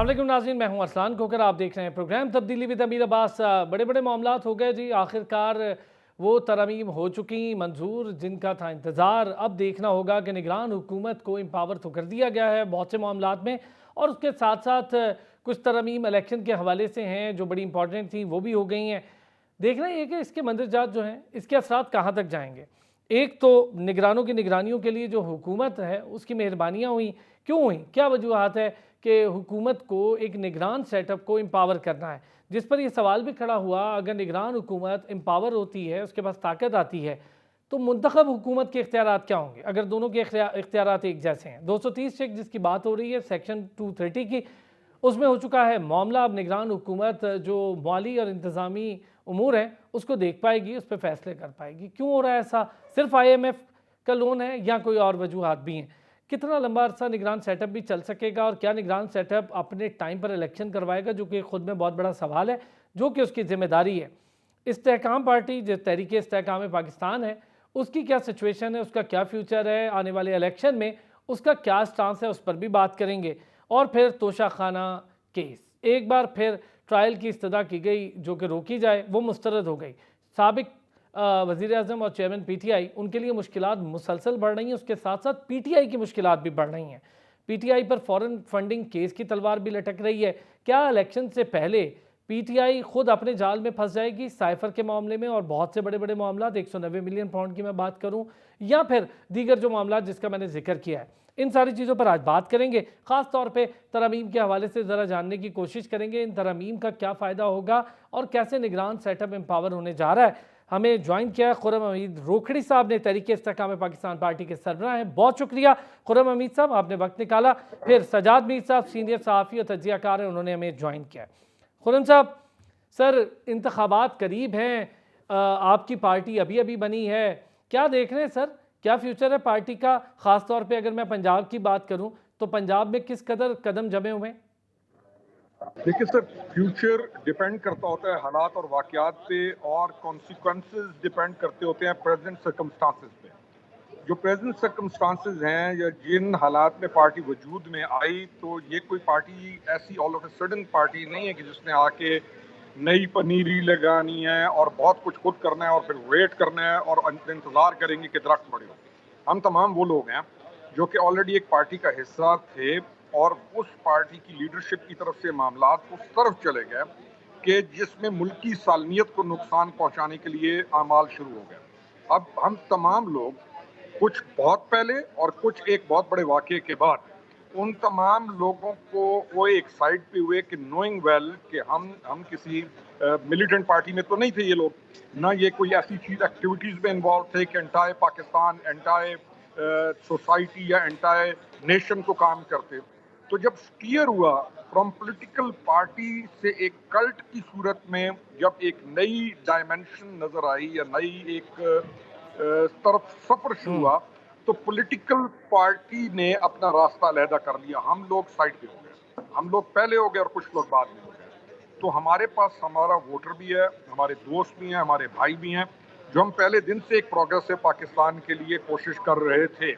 अस्सलाम वालेकुम नाज़रीन, मैं हूं अरसलान खोकर। आप देख रहे हैं प्रोग्राम तब्दीली विद अमीर अब्बास। बड़े बड़े मामलात हो गए जी, आखिरकार वो तरमीम हो चुकी मंजूर जिनका था इंतज़ार। अब देखना होगा कि निगरान हुकूमत को एम्पावर तो कर दिया गया है बहुत से मामलात में, और उसके साथ साथ कुछ तरमीम इलेक्शन के हवाले से हैं जो बड़ी इंपॉर्टेंट थी, वो भी हो गई हैं। देखना ये कि इसके मंदरजात जो हैं, इसके असरात कहाँ तक जाएंगे। एक तो निगरानों की निगरानियों के लिए जो हुकूमत है उसकी मेहरबानियाँ हुई, क्यों हुई, क्या वजूहत है कि हुकूमत को एक निगरान सेटअप को एम्पावर करना है, जिस पर यह सवाल भी खड़ा हुआ अगर निगरान हुकूमत एम्पावर होती है, उसके पास ताकत आती है, तो मुंतखब हुकूमत के इख्तियारात क्या होंगे अगर दोनों के इख्तियारात एक जैसे हैं। 230 चेक जिसकी बात हो रही है सेक्शन 230 की, उसमें हो चुका है मामला। अब निगरान हुकूमत जो माली और इंतज़ामी उमूर हैं उसको देख पाएगी, उस पर फैसले कर पाएगी। क्यों हो रहा है ऐसा? सिर्फ IMF का लोन है या कोई और वजूहत भी हैं? कितना लंबा अरसा निगरान सेटअप भी चल सकेगा, और क्या निगरान सेटअप अपने टाइम पर इलेक्शन करवाएगा, जो कि खुद में बहुत बड़ा सवाल है, जो कि उसकी जिम्मेदारी है। इस्तेहकाम पार्टी जो तहरीक इस्तेहकाम पाकिस्तान है, उसकी क्या सिचुएशन है, उसका क्या फ्यूचर है, आने वाले इलेक्शन में उसका क्या स्टांस है, उस पर भी बात करेंगे। और फिर तोशा खाना केस, एक बार फिर ट्रायल की इस्तदा की गई जो कि रोकी जाए, वो मुस्तरद हो गई। साबिक वज़ीर आज़म और चेयरमैन PTI, उनके लिए मुश्किलात मुसलसल बढ़ रही हैं, उसके साथ साथ PTI की मुश्किलात भी बढ़ रही हैं। PTI पर फॉरेन फंडिंग केस की तलवार भी लटक रही है। क्या इलेक्शन से पहले PTI खुद अपने जाल में फंस जाएगी साइफर के मामले में, और बहुत से बड़े बड़े मामला, 190 मिलियन पाउंड की मैं बात करूं, या फिर दीगर जो मामला जिसका मैंने जिक्र किया है। इन सारी चीज़ों पर आज बात करेंगे। ख़ास तौर पे तरमीम के हवाले से ज़रा जानने की कोशिश करेंगे, इन तरमीम का क्या फ़ायदा होगा और कैसे निगरान सेटअप एम्पावर होने जा रहा है। हमें ज्वाइन किया है खुर्रम हमीद रोखड़ी साहब ने, तहरीक इस्तेहकाम पाकिस्तान पार्टी के सरबराह हैं। बहुत शुक्रिया खुर्रम हमीद साहब, आपने वक्त निकाला। फिर सजाद मीर साहब, सीनियर सहाफ़ी और तज्ज़ियाकार हैं, उन्होंने हमें ज्वाइन किया है। खुर्रम साहब, सर इंतखाबात करीब हैं, आपकी पार्टी अभी अभी बनी है, क्या देख रहे हैं सर, क्या फ्यूचर है पार्टी का? ख़ास तौर पे अगर मैं पंजाब की बात करूं तो पंजाब में किस कदर कदम जमे हुए हैं? देखिए सर, फ्यूचर डिपेंड करता होता है हालात और वाक़यात पे, और कॉन्सिक्वेंसेस डिपेंड करते होते हैं प्रेजेंट सर्कमस्टांसेस पे। जो प्रेजेंट सर्कमस्टांसेस हैं या जिन हालात में पार्टी वजूद में आई, तो ये कोई पार्टी ऐसी all of a sudden party नहीं है कि जिसने आके नई पनीरी लगानी है और बहुत कुछ खुद करना है और फिर वेट करना है और इंतज़ार करेंगे कि दरख्त बड़े हो। हम तमाम वो लोग हैं जो कि ऑलरेडी एक पार्टी का हिस्सा थे, और उस पार्टी की लीडरशिप की तरफ से मामलात उस तरफ चले गए कि जिसमें मुल्की सालमियत को नुकसान पहुंचाने के लिए आमाल शुरू हो गए। अब हम तमाम लोग, कुछ बहुत पहले और कुछ एक बहुत बड़े वाक़ये के बाद, उन तमाम लोगों को वो एक साइड पे हुए कि नोइंग वेल कि हम किसी मिलिटेंट पार्टी में तो नहीं थे ये लोग, ना ये कोई ऐसी चीज़ एक्टिविटीज़ में इन्वॉल्व थे कि एंटायर पाकिस्तान, एंटायर सोसाइटी या एंटायर नेशन को काम करते। तो जब स्टीयर हुआ फ्रॉम पॉलिटिकल पार्टी से एक कल्ट की सूरत में, जब एक नई डायमेंशन नजर आई या नई एक तरफ सफर शुरू हुआ, तो पॉलिटिकल पार्टी ने अपना रास्ता अलहदा कर लिया। हम लोग साइड पे हो गए, हम लोग पहले हो गए और कुछ लोग बाद में हो गए। तो हमारे पास हमारा वोटर भी है, हमारे दोस्त भी हैं, हमारे भाई भी हैं, जो हम पहले दिन से एक प्रोग्रेसिव पाकिस्तान के लिए कोशिश कर रहे थे,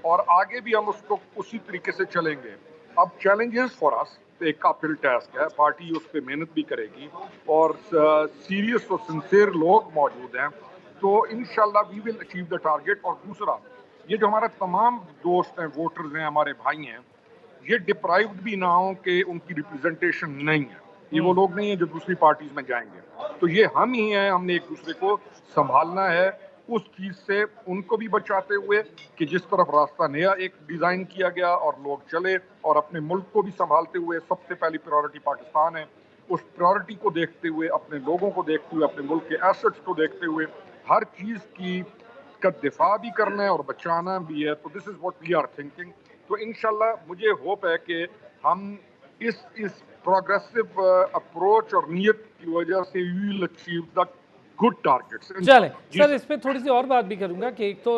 और आगे भी हम उसको उसी तरीके से चलेंगे। अब चैलेंजेस फॉर अस, एक अपहिल टास्क है, पार्टी उस पर मेहनत भी करेगी और सीरियस और सिंसियर लोग मौजूद हैं, तो इंशाल्लाह we will achieve the target. और दूसरा, ये जो हमारा तमाम दोस्त हैं, वोटर्स हैं, हमारे भाई हैं, ये डिप्राइव्ड भी ना हो कि उनकी रिप्रेजेंटेशन नहीं है। ये वो लोग नहीं है जो दूसरी पार्टीज में जाएंगे, तो ये हम ही हैं। हमने एक दूसरे को संभालना है उस चीज से, उनको भी बचाते हुए कि जिस तरफ रास्ता नया एक डिजाइन किया गया और लोग चले, और अपने मुल्क को भी संभालते हुए। सबसे पहली प्रायोरिटी पाकिस्तान है, उस प्रायोरिटी को देखते हुए, अपने लोगों को देखते हुए, अपने मुल्क के एसेट्स को देखते हुए, हर चीज की का दिफा भी करना है और बचाना भी है। तो this is what we are thinking. तो इंशाल्लाह मुझे होप है कि हम इस प्रोग्रेसिव अप्रोच और नीयत की वजह से we will achieve the good targets चलें इंशाल्लाह। जी सर, सर। इस पे थोड़ी सी और बात भी करूंगा कि एक तो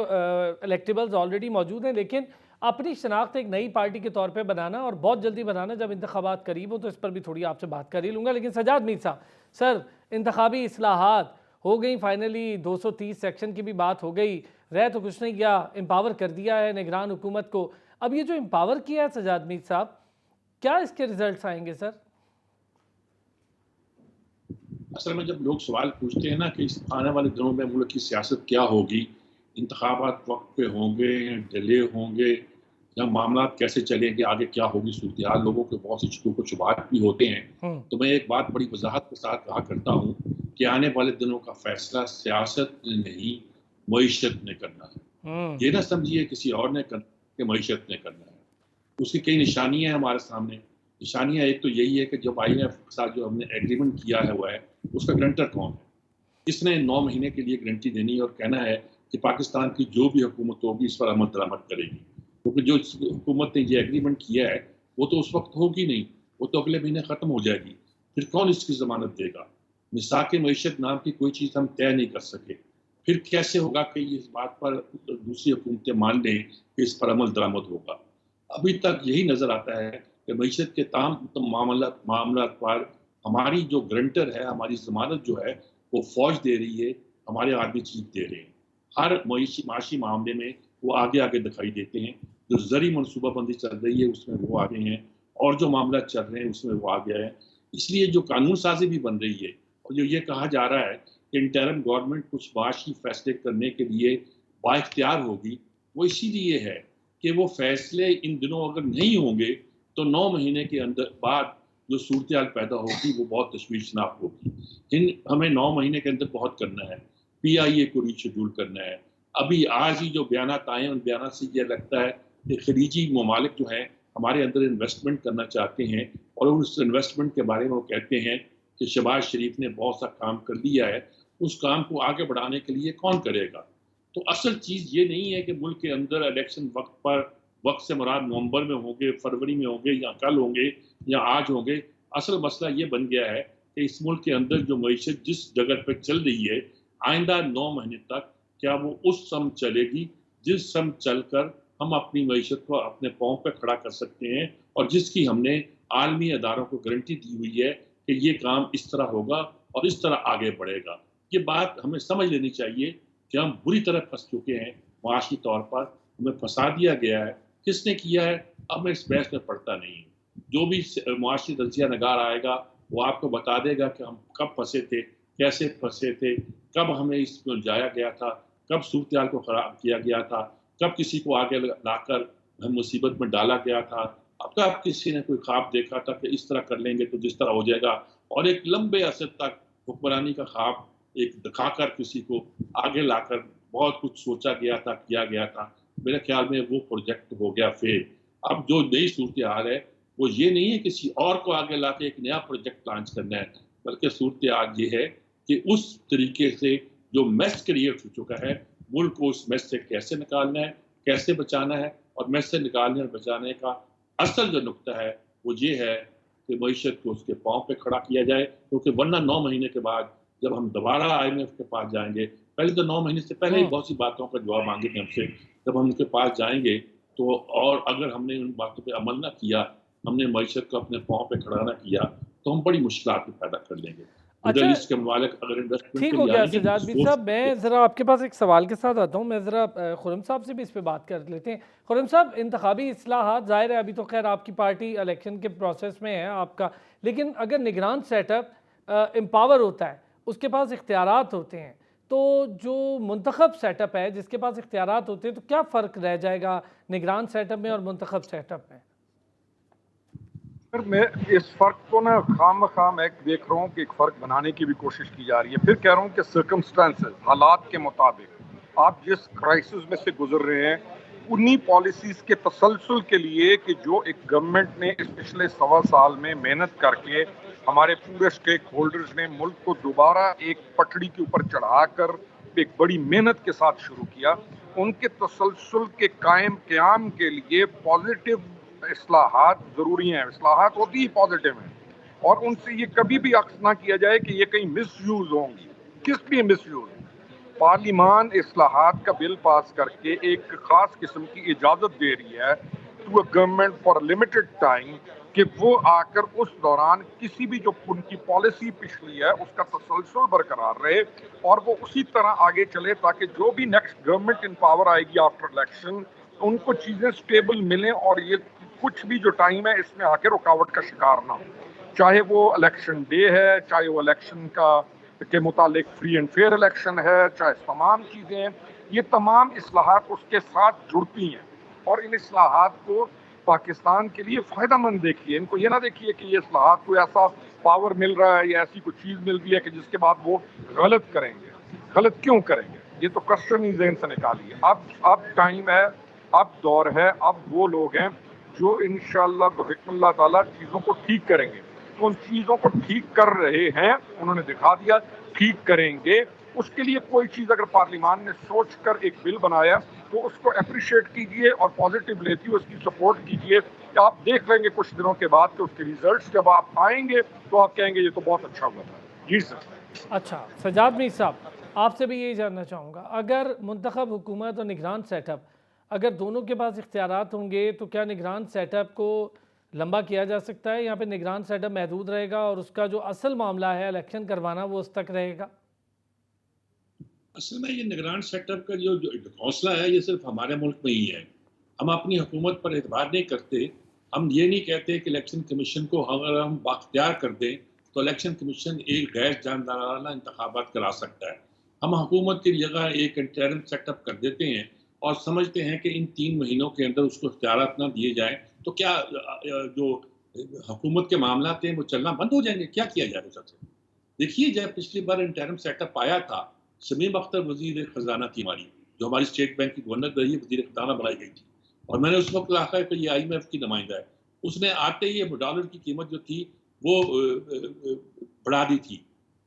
इलेक्टेबल्स ऑलरेडी मौजूद हैं, लेकिन अपनी शनाख्त एक नई पार्टी के तौर पे बनाना और बहुत जल्दी बनाना जब इंतखाबात करीब हो, तो इस पर भी थोड़ी आपसे बात कर ही लूँगा। लेकिन सजाद मीर साहब, सर इंतखाबी इस्लाहात हो गई फाइनली, 230 सेक्शन की भी बात हो गई, रह तो कुछ नहीं गया, एम्पावर कर दिया है निगरान हुकूमत को। अब ये जो एम्पावर किया है सजाद मीर साहब, क्या इसके रिजल्ट्स आएंगे सर? असल में जब लोग सवाल पूछते हैं ना कि इस आने वाले दिनों में मुल्क की सियासत क्या होगी, इंतखाबात वक्त पे होंगे, डिले होंगे, या मामला कैसे चलेंगे, आगे क्या होगी सूरत हाल, लोगों के बहुत से शुबहात भी होते हैं। तो मैं एक बात बड़ी वजाहत के साथ कहा करता हूँ कि आने वाले दिनों का फैसला सियासत ने नहीं, मईशत ने करना है। ये ना समझिए किसी और ने करना कि मईशत ने करना है। उसकी कई निशानियां हैं हमारे सामने। निशानियां एक तो यही है कि जब IMF के साथ जो हमने एग्रीमेंट किया है हुआ है, उसका गारंटर कौन है? किसने 9 महीने के लिए गारंटी देनी है और कहना है कि पाकिस्तान की जो भी हुकूमत होगी इस पर अमल दरामद करेगी? क्योंकि जो हुकूमत ने ये एग्रीमेंट किया है वो तो उस वक्त होगी नहीं, वो तो अगले महीने ख़त्म हो जाएगी। फिर कौन इसकी ज़मानत देगा? मिसाक मईशत नाम की कोई चीज़ हम तय नहीं कर सके। फिर कैसे होगा कि इस बात पर दूसरी हुकूमतें मान लें कि इस पर अमल दरामद होगा? अभी तक यही नज़र आता है कि मईशत के मामला पर हमारी जो गारंटर है, हमारी ज़मानत जो है वो फ़ौज दे रही है, हमारे आदमी चीफ दे रहे हैं। हर माशी मामले में वो आगे दिखाई देते हैं। जो ज़री मनसूबाबंदी चल रही है उसमें वो आगे हैं, और जो मामला चल रहे हैं उसमें वो आगे हैं। इसलिए जो कानून साज़ी भी बन रही है और जो ये कहा जा रहा है कि इंटरिम गवर्नमेंट कुछ माशी फैसले करने के लिए बाइख्तियार होगी, वो इसीलिए है कि वो फैसले इन दिनों अगर नहीं होंगे तो 9 महीने के अंदर बाद जो सूरत-ए-हाल पैदा होगी वो बहुत तशवीशनाक होगी। हमें 9 महीने के अंदर बहुत करना है। PIA को रीशेड्यूल करना है। अभी आज ही जो बयानात आए हैं उन बयानात से ये लगता है कि खलीजी ममालिक जो हैं हमारे अंदर इन्वेस्टमेंट करना चाहते हैं, और उस इन्वेस्टमेंट के बारे में वो कहते हैं कि शहबाज शरीफ ने बहुत सा काम कर लिया है, उस काम को आगे बढ़ाने के लिए कौन करेगा? तो असल चीज़ ये नहीं है कि मुल्क के अंदर इलेक्शन वक्त से मुराद नवंबर में होंगे, फरवरी में होंगे, या कल होंगे, या आज होंगे। असल मसला ये बन गया है कि इस मुल्क के अंदर जो मईशत जिस जगह पे चल रही है, आइंदा 9 महीने तक क्या वो उस सम चलेगी जिस सम चलकर हम अपनी मईशत को अपने पाँव पे खड़ा कर सकते हैं, और जिसकी हमने आलमी अदारों को गारंटी दी हुई है कि ये काम इस तरह होगा और इस तरह आगे बढ़ेगा। ये बात हमें समझ लेनी चाहिए कि हम बुरी तरह फंस चुके हैं माशी तौर पर, हमें फंसा दिया गया है। किसने किया है अब मैं इस बहस में पड़ता नहीं हूँ। जो भी मुआशी तजिया नगार आएगा वो आपको बता देगा कि हम कब फंसे थे, कैसे फंसे थे, कब हमें इसमें उलझाया गया था, कब सूरत हाल को ख़राब किया गया था, कब किसी को आगे लाकर मुसीबत में डाला गया था, अब कब किसी ने कोई ख्वाब देखा था कि इस तरह कर लेंगे तो जिस तरह हो जाएगा, और एक लंबे अरसे तक हुक्मरानी का ख्वाब एक दिखाकर किसी को आगे लाकर बहुत कुछ सोचा गया था, किया गया था। मेरे ख्याल में वो प्रोजेक्ट हो गया फेल। अब जो नई सूरत हाल है वो ये नहीं है किसी और को आगे लाके एक नया प्रोजेक्ट लॉन्च करना है, बल्कि सूरत हाल ये है कि उस तरीके से जो मेस क्रिएट हो चुका है, मुल्क को उस मेस से कैसे निकालना है, कैसे बचाना है, और मेस से निकालने और बचाने का असल जो नुक्ता है वो ये है कि मईशत को उसके पाँव पे खड़ा किया जाए, क्योंकि वरना 9 महीने के बाद जब हम दोबारा IMF के पास जाएंगे, पहले तो 9 महीने से पहले ही बहुत सी बातों का जवाब मांगेंगे हमसे। जब हम उनके पास जाएंगे तो, और अगर हमने उन बातों पे अमल ना किया, हमने मईशत को अपने पाँव पे खड़ा ना किया, तो हम बड़ी मुश्किलात भी पैदा कर लेंगे। अच्छा, इसके मालिक अगर इन्वेस्टमेंट ठीक के हो लिए गया आएंगे सजाद भी साहब। मैं ज़रा आपके पास एक सवाल के साथ आता हूँ। मैं ज़रा खुरम साहब से भी इस पे बात कर लेते हैं। खुरम साहब, इंतखाबी इस्लाहात ज़ाहिर है अभी तो खैर आपकी पार्टी इलेक्शन के प्रोसेस में है आपका, लेकिन अगर निगरान सेटअप एम्पावर होता है, उसके पास इख्तियारात होते हैं, तो जो मुंतखब सेटअप है जिसके पास इख्तियारात होते हैं, तो क्या फ़र्क रह जाएगा निगरान सेटअप में और मुंतखब सेटअप में? सर मैं इस फ़र्क को ना खामखा मैं देख रहा हूँ कि एक फ़र्क बनाने की भी कोशिश की जा रही है। फिर कह रहा हूँ कि सर्कमस्टेंसेस, हालात के मुताबिक आप जिस क्राइसिस में से गुजर रहे हैं, उन्हीं पॉलिसीज़ के तसलसल के लिए कि जो एक गवर्नमेंट ने इस पिछले 1.25 साल में मेहनत करके हमारे पूरे स्टेक होल्डर्स ने मुल्क को दोबारा एक पटड़ी के ऊपर चढ़ाकर एक बड़ी मेहनत के साथ शुरू किया, उनके तसलसल के कायम क़याम के लिए पॉजिटिव इस्लाहात ज़रूरी हैं। इस्लाहात होती ही पॉजिटिव हैं, और उनसे ये कभी भी अक्स ना किया जाए कि ये कहीं मिसयूज़ होंगी। किस लिए मिसयूज़? पार्लिमान इस्लाहात का बिल पास करके एक ख़ास किस्म की इजाज़त दे रही है to a government for limited time कि वो आकर उस दौरान किसी भी जो उनकी पॉलिसी पिछली है उसका तसलसल बरकरार रहे और वो उसी तरह आगे चले, ताकि जो भी नेक्स्ट गवर्नमेंट इन पावर आएगी आफ्टर इलेक्शन उनको चीज़ें स्टेबल मिलें और ये कुछ भी जो टाइम है इसमें आके रुकावट का शिकार ना हो, चाहे वो इलेक्शन डे है, चाहे वो इलेक्शन के मुतालिक फ्री एंड फेयर इलेक्शन है, चाहे तमाम चीज़ें हैं, ये तमाम इस्लाहात उसके साथ जुड़ती हैं और इन इस्लाहात को पाकिस्तान के लिए फ़ायदेमंद देखिए। इनको ये ना देखिए कि ये इस्लाहात को ऐसा पावर मिल रहा है या ऐसी कोई चीज़ मिल रही है कि जिसके बाद वो गलत करेंगे। गलत क्यों करेंगे? ये तो क्वेश्चन ही ज़हन से निकालिए। अब टाइम है, अब दौर है, अब वो लोग हैं जो इंशाअल्लाह बिइज़्निल्लाह ताला चीज़ों को ठीक करेंगे। तो उन चीज़ों को ठीक कर रहे हैं, उन्होंने दिखा दिया, ठीक करेंगे। उसके लिए कोई चीज़ अगर पार्लियामान ने सोच कर एक बिल बनाया तो उसको अप्रिशिएट कीजिए और पॉजिटिव लेती हुए उसकी सपोर्ट कीजिए। आप देख लेंगे कुछ दिनों के बाद कि उसके रिजल्ट्स जब आप आएंगे तो आप कहेंगे ये तो बहुत अच्छा हुआ था। जी सर। अच्छा, सजाद मीर साहब, आपसे भी यही जानना चाहूँगा, अगर मुंतखब हुकूमत और निगरान सेटअप अगर दोनों के पास इख्तियारात होंगे तो क्या निगरान सेटअप को लंबा किया जा सकता है? यहाँ पे निगरान सेटअप महदूद रहेगा और उसका जो असल मामला है इलेक्शन करवाना वो उस तक रहेगा? असल में ये निगरान सेटअप का जो हौसला है ये सिर्फ हमारे मुल्क में ही है। हम अपनी हुकूमत पर एतबार नहीं करते। हम ये नहीं कहते कि इलेक्शन कमीशन को अगर हम बाख्तियार कर दें तो इलेक्शन कमीशन एक गैर जानदाराना इंतखाबात करा सकता है। हम हुकूमत की जगह एक इंटरिम सेटअप कर देते हैं और समझते हैं कि इन 3 महीनों के अंदर उसको इख्तियारात ना दिए जाएँ तो क्या जो हुकूमत के मामला थे वो चलना बंद हो जाएंगे? क्या किया जाए सबसे? देखिए, जब पिछली बार इंटरिम सेटअप आया था, शमीम अख्तर वज़ीर ख़ज़ाना थी हमारी, जो हमारी स्टेट बैंक की गवर्नर रही है, वज़ीर ख़ज़ाना बनाई गई थी और मैंने उस वक़्त कहा कि ये IMF की नुमाइंदा है। उसने आते ही डॉलर की कीमत जो थी वो बढ़ा दी थी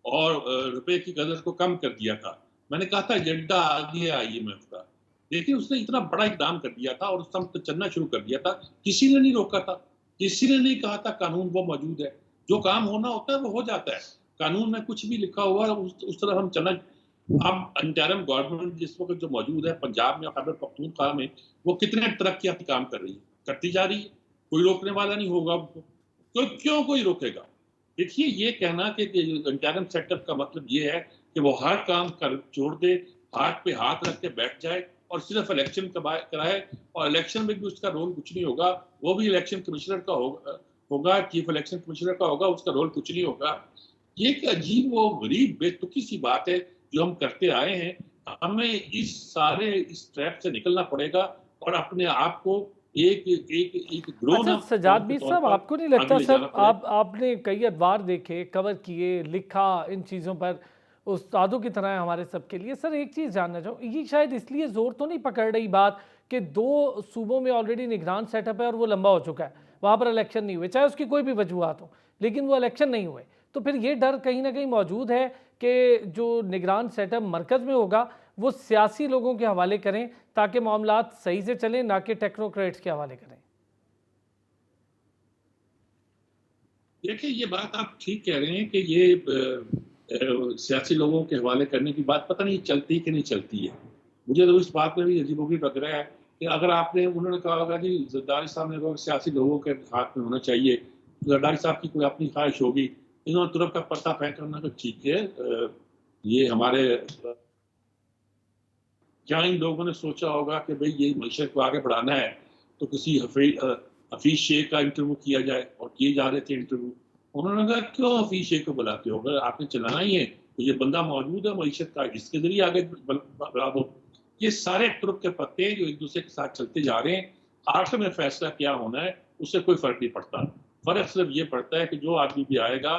और रुपए की कदर को कम कर दिया था। मैंने कहा था एजेंडा आ गया IMF का। देखिए, उसने इतना बड़ा इक़दाम कर दिया था और उस समय चलना शुरू कर दिया था। किसी ने नहीं रोका था, किसी ने नहीं कहा था कानून वो मौजूद है। जो काम होना होता है वो हो जाता है। कानून में कुछ भी लिखा हुआ है उस तरफ हम चलना। अब इंटरिम गवर्नमेंट जिस वक़्त जो मौजूद है पंजाब में और खैबर पख्तूनख्वा में, वो कितने तरक्याती काम कर रही है, करती जा रही है। कोई रोकने वाला नहीं होगा उसको। तो क्यों कोई रोकेगा? देखिए, ये कहना कि इंटरिम सेटअप का मतलब ये है कि वो हर काम कर छोड़ दे, हाथ पे हाथ रख के बैठ जाए और सिर्फ इलेक्शन कराए और इलेक्शन में भी उसका रोल कुछ नहीं होगा। वो भी इलेक्शन कमिश्नर का होगा, चीफ इलेक्शन कमिश्नर का होगा, उसका रोल कुछ नहीं होगा। ये एक अजीब व गरीब बेतुकी सी बात है जो हम करते आए हैं। हमें इस ट्रैप से निकलना पड़ेगा और अपने आप को एक ग्रोन अच्छा, अप सजाद मीर साहब, आपको नहीं लगता सर, आप आपने कई अखबार देखे, कवर किए, लिखा इन चीज़ों पर उस्तादों की तरह है हमारे सबके लिए। सर, एक चीज़ जानना चाहूँ, ये शायद इसलिए ज़ोर तो नहीं पकड़ रही बात कि 2 सूबों में ऑलरेडी निगरान सेटअप है और वो लंबा हो चुका है, वहाँ पर इलेक्शन नहीं हुए, चाहे उसकी कोई भी वजूहत हो, लेकिन वो इलेक्शन नहीं हुए। तो फिर ये डर कहीं ना कहीं मौजूद है कि जो निगरान सेटअप मरकज़ में होगा वो सियासी लोगों के हवाले करें ताकि मामलात सही से चलें, ना कि टेक्नोक्रेट्स के हवाले करें। देखिए, ये बात आप ठीक कह रहे हैं कि ये सियासी लोगों के हवाले करने की बात पता नहीं चलती कि नहीं चलती है। मुझे तो इस बात में भी अजीबोगरीब लग रहा है कि अगर उन्होंने कहा होगा कि जरदारी साहब ने कहा सियासी लोगों के हाथ में होना चाहिए, जरदारी साहब की कोई अपनी ख्वाहिश होगी, इन्होंने तुरंत का पर्दा फेंक करना तो ठीक है। ये हमारे क्या इन लोगों ने सोचा होगा कि भाई ये मईशत को आगे बढ़ाना है तो किसी हफीज शेख का इंटरव्यू किया जाए, और किए जा रहे थे इंटरव्यू। उन्होंने कहा क्यों हफीज शेख को बुलाते हो, अगर आपने चलाना ही है तो ये बंदा मौजूद है मईशत का, इसके जरिए आगे बढ़ा दो। ये सारे तुरुप के पत्ते हैं जो एक दूसरे के साथ चलते जा रहे हैं। आखिर में फैसला क्या होना है उससे कोई फर्क नहीं पड़ता। फर्क सिर्फ ये पड़ता है कि जो आदमी भी आएगा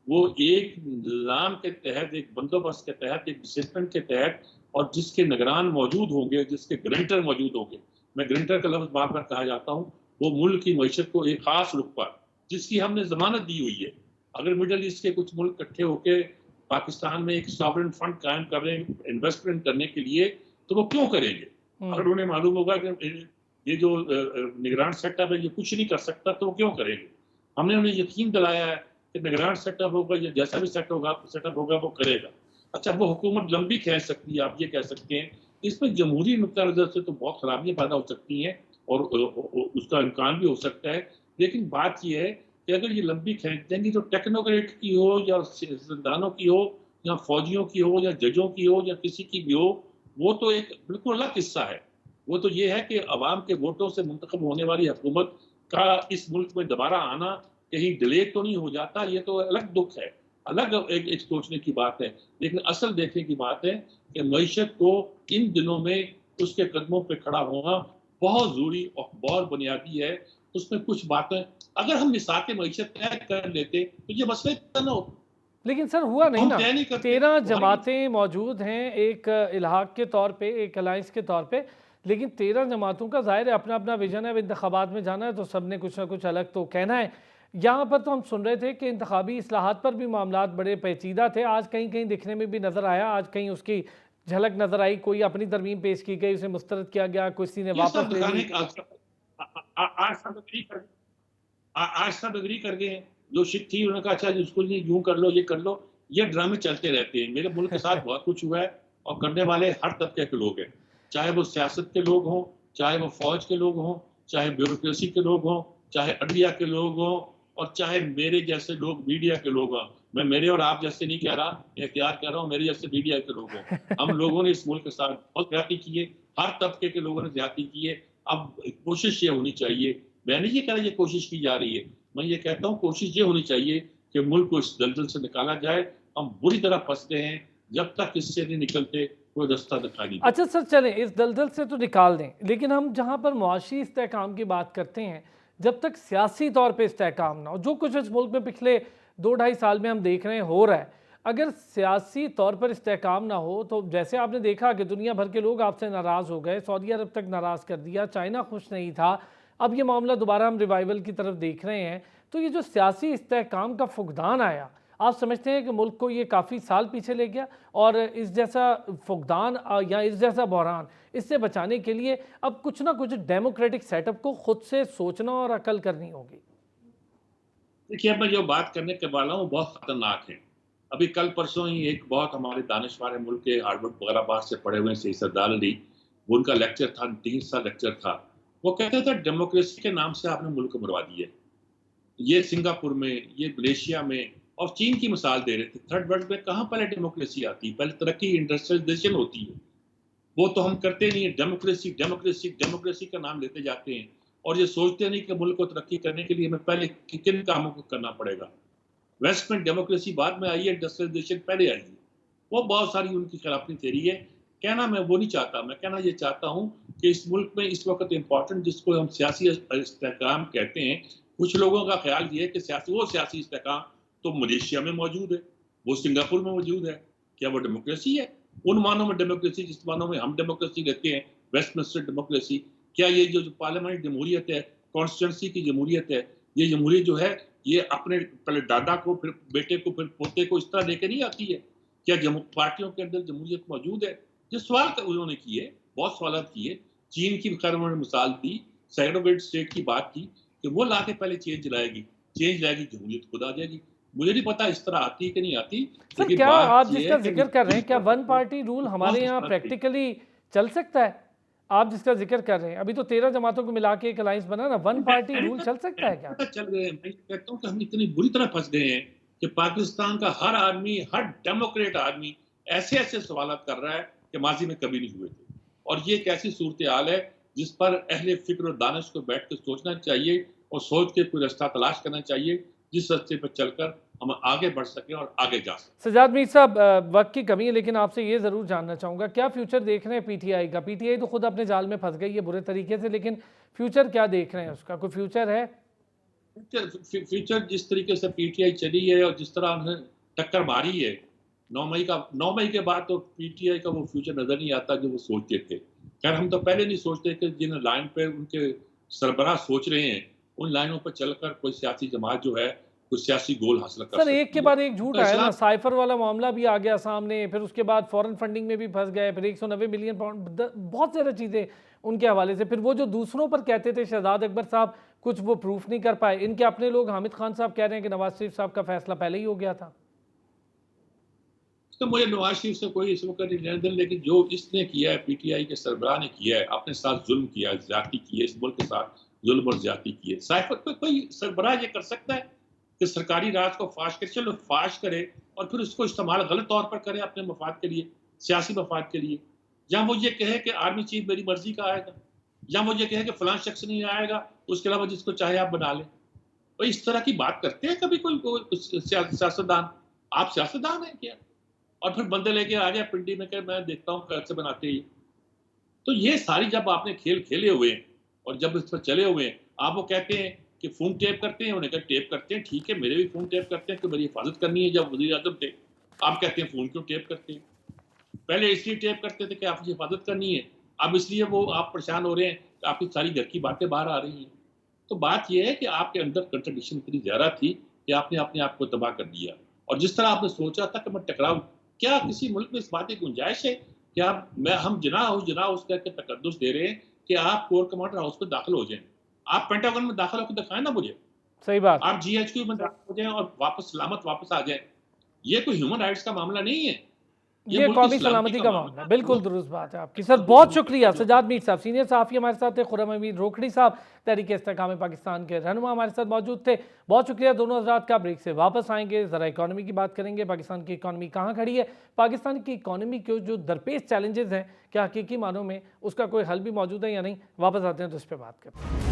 वो एक निज़ाम के तहत, एक बंदोबस्त के तहत, एक डिसिप्लिन के तहत, और जिसके निगरान मौजूद होंगे, जिसके ग्रंटर मौजूद होंगे। मैं ग्रंटर का लफ्ज़ बार बार कहा जाता हूँ। वो मुल्क की मईशत को एक खास रुख पर, जिसकी हमने जमानत दी हुई है। अगर मिडल ईस्ट के कुछ मुल्क इकट्ठे होकर पाकिस्तान में एक सॉवरेन फंड कायम कर रहे हैं इन्वेस्टमेंट करने के लिए, तो वो क्यों करेंगे? अगर उन्हें मालूम होगा कि ये जो निगरान सेटअप है ये कुछ नहीं कर सकता तो वो क्यों करेंगे? हमने उन्हें यकीन दिलाया है कि निगरान सेटअप होगा या जैसा भी सेटअप होगा वो करेगा। अच्छा, वो हुकूमत लंबी खींच सकती है, आप ये कह सकते हैं। इसमें जमहूरी नुक्ता नज़र से तो बहुत खराबियाँ पैदा हो सकती हैं और उसका इम्कान भी हो सकता है। लेकिन बात ये है कि अगर ये लंबी खींच देंगी तो टेक्नोक्रेट की हो या सियासतदानों की हो या फौजियों की हो या जजों की हो या किसी की भी हो, वो तो एक बिल्कुल अलग किस्सा है। वो तो ये है कि अवाम के वोटों से मुंतखब होने वाली हुकूमत का इस मुल्क में दोबारा आना कहीं डिले तो नहीं हो जाता, ये तो अलग दुख है, अलग एक सोचने की बात है। लेकिन असल देखने की बात है कि मईशत को इन दिनों में उसके कदमों पे खड़ा होना बहुत ज़रूरी और बहुत बुनियादी है। उसमें कुछ बातें अगर हम मिसाक़ मईशत तय कर लेते तो ये मसला इतना ना होता। लेकिन सर हुआ नहीं हम ना। तय नहीं करते 13 तो जमातें मौजूद हैं एक इल्हाक के तौर पे, एक अलायंस के तौर पे, लेकिन 13 जमातों का ज़ाहिर है अपना अपना विजन है। इंतखाबात में जाना है तो सब ने कुछ ना कुछ अलग तो कहना है। यहाँ पर तो हम सुन रहे थे कि इंतखाबी इस्लाहात पर भी मामलात बड़े पेचीदा थे। आज कहीं कहीं दिखने में भी नज़र आया, आज कहीं उसकी झलक नज़र आई। कोई अपनी तरमीम पेश की गई, उसे मुस्तरद किया गया, किसी ने ये वापस सब ले दिखाने ली। का आज सब एग्री कर गए हैं। जो शिक थी उन्होंने कहा अच्छा इसको यूं कर लो, ये कर लो। ये ड्रामे चलते रहते हैं। मेरे मुल्क के साथ बहुत कुछ हुआ है और करने वाले हर तबके के लोग हैं, चाहे वो सियासत के लोग हों, चाहे वो फौज के लोग हों, चाहे ब्यूरोक्रेसी के लोग हों, चाहे अदलिया के लोग हों और चाहे मेरे जैसे लोग मीडिया के लोग हों। मैं मेरे और आप जैसे नहीं कह रहा, एहतियात कर रहा हूँ, मेरे जैसे मीडिया के लोग हों। हम लोगों ने इस मुल्क के साथ बहुत ज्यादती की है, हर तबके के लोगों ने ज्यादती की है। अब कोशिश ये होनी चाहिए, मैं नहीं ये कह रहा ये कोशिश की जा रही है, मैं ये कहता हूँ कोशिश ये होनी चाहिए कि मुल्क को इस दलदल से निकाला जाए। हम बुरी तरह फंसते हैं, जब तक इससे नहीं निकलते कोई रास्ता दिखाई नहीं देता। अच्छा सर चलें, इस दलदल से तो निकाल दें, लेकिन हम जहाँ पर मुआशी इस्तेहकाम की बात करते हैं, जब तक सियासी तौर पे इस्तेहकाम ना हो, जो कुछ इस मुल्क में पिछले 2-2.5 साल में हम देख रहे हैं हो रहा है, अगर सियासी तौर पर इस्तेहकाम ना हो तो जैसे आपने देखा कि दुनिया भर के लोग आपसे नाराज़ हो गए, सऊदी अरब तक नाराज़ कर दिया, चाइना खुश नहीं था, अब ये मामला दोबारा हम रिवाइवल की तरफ देख रहे हैं। तो ये जो सियासी इस्तेहकाम का फुकदान आया, आप समझते हैं कि मुल्क को ये काफ़ी साल पीछे ले गया और इस जैसा फुकदान या इस जैसा बहरान इससे बचाने के लिए अब कुछ ना कुछ डेमोक्रेटिक सेटअप को खुद से सोचना और अकल करनी होगी? देखिए, अब मैं जो बात करने के वाला हूँ बहुत खतरनाक है। अभी कल परसों ही एक बहुत हमारे दानिशवार मुल्क के हार्वर्ड वगैरह से पढ़े हुए सईद सरदार अली, वो उनका लेक्चर था, 3 सा लेक्चर था। वो कहते थे डेमोक्रेसी के नाम से आपने मुल्क मरवा दिए। ये सिंगापुर में, ये मलेशिया में और चीन की मिसाल दे रहे थे। थर्ड वर्ल्ड में कहाँ पहले डेमोक्रेसी आती है? पहले तरक्की, इंडस्ट्रियलाइजेशन होती है। वो तो हम करते नहीं है। डेमोक्रेसी डेमोक्रेसी डेमोक्रेसी का नाम लेते जाते हैं और ये सोचते नहीं कि मुल्क को तरक्की करने के लिए हमें पहले किन कामों को करना पड़ेगा। वेस्ट में डेमोक्रेसी बाद में आई है, इंडस्ट्रियलाइजेशन पहले आई है। वो बहुत सारी उनकी खिलाफी थ्योरी है। कहना मैं वो नहीं चाहता, मैं कहना ये चाहता हूँ कि इस मुल्क में इस वक्त इम्पोर्टेंट जिसको हम सियासी इस्तेहकाम कहते हैं, कुछ लोगों का ख्याल ये है कि सियासी इस्तेहकाम तो मलेशिया में मौजूद है, वो सिंगापुर में मौजूद है। क्या वो डेमोक्रेसी है? उन मानों में डेमोक्रेसी जिस मानों में हम डेमोक्रेसी कहते हैं, वेस्टमिंस्टर डेमोक्रेसी। क्या ये जो पार्लियामेंट जमहूरियत है, कॉन्स्टिट्यूंसी की जमहूरियत है, ये जमहूरियत जो है ये अपने पहले दादा को, फिर बेटे को, फिर पोते को इस तरह लेके नहीं आती है? क्या पार्टियों के अंदर जमहूरियत मौजूद है? ये सवाल उन्होंने किए, बहुत सवाल किए। चीन की खैर उन्होंने मिसाल दी, सेग्रीगेटेड स्टेट की बात की कि वो लाके पहले चेंज लाएगी, जमहूरियत खुद आ जाएगी। मुझे नहीं पता इस तरह आती है कि नहीं आती। सर क्या आप जिसका जिक्र कर रहे हैं, क्या वन पार्टी रूल हमारे यहाँ प्रैक्टिकली चल सकता है? आप जिसका जिक्र कर रहे हैं, अभी तो 13 जमातों को मिला के एक अलायंस बना ना, वन पार्टी रूल चल सकता है क्या? चल गए हैं। मैं कहता हूँ कि हम इतनी बुरी तरह फंस गए हैं कि पाकिस्तान का हर आदमी, हर डेमोक्रेट आदमी ऐसे ऐसे सवाल कर रहा है कि माजी में कभी नहीं हुए थे। और ये एक ऐसी सूरत हाल है जिस पर अहले फिक्र और दानिश को बैठ कर सोचना चाहिए और सोच के कोई रास्ता तलाश करना चाहिए जिस रास्ते पर चलकर हम आगे बढ़ सकें और आगे जा सकें। सजाद मीर साहब, वक्त की कमी है लेकिन आपसे ये ज़रूर जानना चाहूँगा, क्या फ्यूचर देख रहे हैं पीटीआई का? पीटीआई तो खुद अपने जाल में फंस गई है बुरे तरीके से, लेकिन फ्यूचर क्या देख रहे हैं उसका? कोई फ्यूचर है? फ्यूचर जिस तरीके से पीटीआई चली है और जिस तरह उन्हें टक्कर मारी है 9 मई के बाद, तो पीटीआई का वो फ्यूचर नजर नहीं आता जो वो सोचते थे। खैर हम तो पहले नहीं सोचते कि जिन लाइन पे उनके सरबराह सोच रहे हैं उन लाइनों पर चलकर कोई सियासी जमात जो है कोई सियासी गोल हासिल कर सर एक के बाद एक झूठ आया ना, साइफर वाला मामला भी आ गया सामने, फिर उसके बाद फॉरेन फंडिंग में भी फंस गए, फिर 190 मिलियन पाउंड, बहुत सारी चीज़ें उनके हवाले से। फिर वो जो दूसरों पर कहते थे शहजाद अकबर साहब, कुछ वो प्रूफ नहीं कर पाए। इनके अपने लोग हामिद खान साहब कह रहे हैं कि नवाज शरीफ साहब का फैसला पहले ही हो गया था। तो मुझे नवाज शरीफ से कोई इस वक्त नहीं लेना देना, लेकिन जो इसने किया है, पीटीआई के सरबराह ने किया है, अपने साथ जुल्म किया है, ज्यादती की है, इस मुल्क के साथ जुल्म और ज्यादती की है। साइफर पे कोई सरबराह ये कर सकता है कि सरकारी राज को फाश करे? चलो फाश करे और फिर उसको इस्तेमाल गलत तौर पर करे अपने मफाद के लिए, सियासी मफाद के लिए। जहाँ वो ये कहे कि आर्मी चीफ मेरी मर्जी का आएगा, या मुझे कहे कि फलां शख्स नहीं आएगा, उसके अलावा जिसको चाहे आप बना लें। तो इस तरह की बात करते हैं कभी कोई सियासतदान? आप सियासतदान हैं क्या? और फिर बंदे लेके आ गए पिंडी में कि मैं देखता हूँ कैसे बनाते हैं ये। तो ये सारी जब आपने खेल खेले हुए हैं और जब इस पर चले हुए हैं, आप वो कहते हैं कि फ़ोन टेप करते हैं, उन्होंने कहा टेप करते हैं, ठीक है मेरे भी फ़ोन टेप करते हैं कि मेरी हिफाज़त करनी है जब वज़ीर-ए-आज़म थे। आप कहते हैं फ़ोन क्यों टेप करते हैं? पहले इसलिए टेप करते थे कि आपकी हिफाज़त करनी है, अब इसलिए वो आप परेशान हो रहे हैं कि आपकी सारी घर की बातें बाहर आ रही हैं। तो बात ये है कि आपके अंदर कंट्रडिक्शन इतनी ज़्यादा थी कि आपने अपने आप को तबाह कर दिया। और जिस तरह आपने सोचा था कि मैं टकराऊँ, क्या किसी मुल्क में इस बात की गुंजाइश है कि हम जिना हाउस कह के तकद्दुस दे रहे हैं कि आप कोर कमांडर हाउस में दाखिल हो जाएँ। आप पेंटागन में दाखिल होके दिखाएँ ना मुझे। सही बात। आप जीएचक्यू में दाखिल हो जाएँ और सलामत वापस आ जाएँ। ये कोई ह्यूमन राइट्स का मामला नहीं है। ये ये मुल्क की कौमी सलामती सलामती का का मामला मामला है। है। बिल्कुल दुरुस्त बात है आपकी सर, बहुत शुक्रिया। सजाद मीर साहब सीनियर सहाफ़ी हमारे साथ थे, खुर्रम अमीर रोकड़ी साहब तहरीक इस्तेहकाम पाकिस्तान के रहनुमा हमारे साथ मौजूद थे। बहुत शुक्रिया दोनों हज़रात का। ब्रेक से वापस आएंगे, ज़रा इकॉनमी की बात करेंगे, पाकिस्तान की इकॉनमी कहाँ खड़ी है, पाकिस्तान की इकॉनमी के जो दरपेश चैलेंजेस हैं क्या हकीकी मानों में उसका कोई हल भी मौजूद है या नहीं, वापस आते हैं तो इस पर बात करते हैं।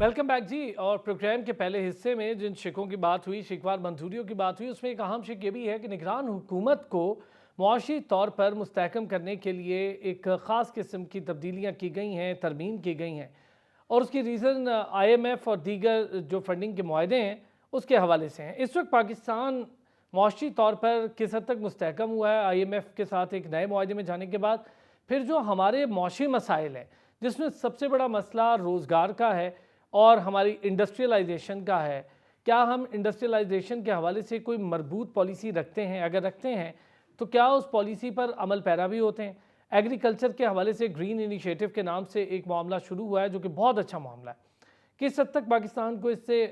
वेलकम बैक जी। और प्रोग्राम के पहले हिस्से में जिन शिकों की बात हुई, शिकवार मंजूरियों की बात हुई, उसमें एक अहम शिक ये भी है कि निगरान हुकूमत को मुआशी तौर पर मुस्तहकम करने के लिए एक ख़ास किस्म की तब्दीलियाँ की गई हैं, तरमीम की गई हैं, और उसकी रीज़न IMF और दीगर जो फंडिंग के मुआहदे हैं उसके हवाले से हैं। इस वक्त पाकिस्तान मुआशी तौर पर किस हद तक मुस्तहकम हुआ है IMF के साथ एक नए मुआहदे में जाने के बाद? फिर जो हमारे मुआशी मसाइल हैं जिसमें सबसे बड़ा मसला रोज़गार का है और हमारी इंडस्ट्रियलाइजेशन का है, क्या हम इंडस्ट्रियलाइजेशन के हवाले से कोई मरबूत पॉलिसी रखते हैं? अगर रखते हैं तो क्या उस पॉलिसी पर अमल पैरा भी होते हैं? एग्रीकल्चर के हवाले से ग्रीन इनिशिएटिव के नाम से एक मामला शुरू हुआ है जो कि बहुत अच्छा मामला है। किस हद तक पाकिस्तान को इससे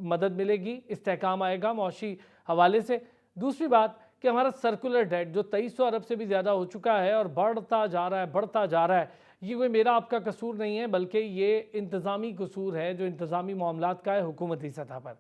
मदद मिलेगी, इस्तेहकाम आएगा मुआशी हवाले से? दूसरी बात कि हमारा सर्कुलर डेट जो 2300 अरब से भी ज़्यादा हो चुका है और बढ़ता जा रहा है, ये कोई मेरा आपका कसूर नहीं है बल्कि ये इंतज़ामी कसूर है जो इंतज़ामी मामलात का है हुकूमती सतह पर।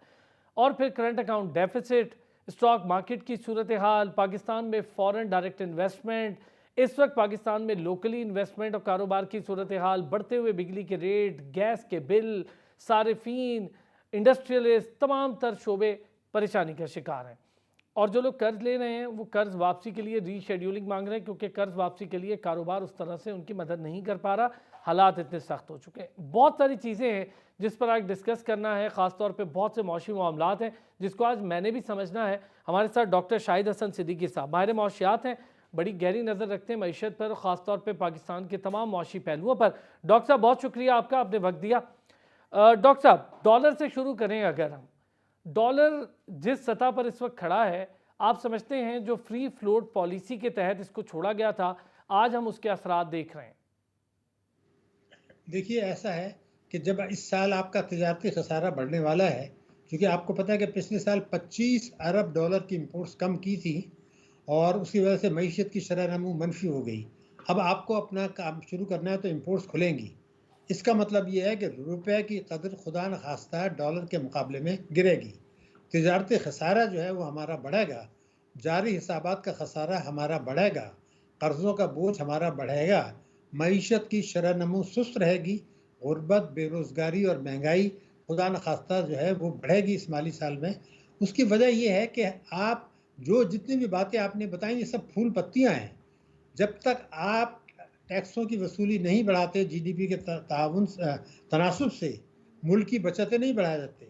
और फिर current account deficit, stock market की सूरत हाल, पाकिस्तान में फ़ॉरेन डायरेक्ट इन्वेस्टमेंट, इस वक्त पाकिस्तान में लोकली इन्वेस्टमेंट और कारोबार की सूरत हाल, बढ़ते हुए बिजली के रेट, गैस के बिल, सारिफीन, इंडस्ट्रियलिस्ट, तमाम तर शोबे परेशानी का शिकार हैं। और जो लोग कर्ज़ ले रहे हैं वो कर्ज़ वापसी के लिए रीशेड्यूलिंग मांग रहे हैं क्योंकि कर्ज़ वापसी के लिए कारोबार उस तरह से उनकी मदद नहीं कर पा रहा, हालात इतने सख्त हो चुके हैं। बहुत सारी चीज़ें हैं जिस पर आज डिस्कस करना है, ख़ास तौर पे बहुत से मौशी मामलात हैं जिसको आज मैंने भी समझना है। हमारे साथ डॉक्टर शाहिद हसन सिद्दीकी साहब माहिर मौशियात हैं, बड़ी गहरी नज़र रखते हैं मईशत पर, ख़ास तौर पर पाकिस्तान के तमाम मौशी पहलुओं पर। डॉक्टर साहब बहुत शुक्रिया आपका, आपने वक्त दिया। डॉक्टर साहब डॉलर से शुरू करें, अगर हम डॉलर जिस सतह पर इस वक्त खड़ा है, आप समझते हैं जो फ्री फ्लोट पॉलिसी के तहत इसको छोड़ा गया था, आज हम उसके असरात देख रहे हैं? देखिए ऐसा है कि जब इस साल आपका तिजारती खसारा बढ़ने वाला है, क्योंकि आपको पता है कि पिछले साल 25 अरब डॉलर की इंपोर्ट्स कम की थी और उसकी वजह से मईशत की शरह नमू मनफी हो गई। अब आपको अपना काम शुरू करना है तो इंपोर्ट्स खुलेंगी। इसका मतलब ये है कि रुपए की कदर खुदा न खास्ता डॉलर के मुकाबले में गिरेगी। तिजारती खसारा जो है वो हमारा बढ़ेगा, जारी हिसाबात का खसारा हमारा बढ़ेगा, कर्ज़ों का बोझ हमारा बढ़ेगा, मईशत की शरह नमू सुस्त रहेगी, गुर्बत, बेरोज़गारी और महंगाई खुदा न खास्ता जो है वो बढ़ेगी इस माली साल में। उसकी वजह ये है कि आप जो जितनी भी बातें आपने बताई ये सब फूल पत्तियाँ हैं। जब तक आप टैक्सों की वसूली नहीं बढ़ाते, GDP के तनासुब से मुल्क की बचतें नहीं बढ़ाए जाते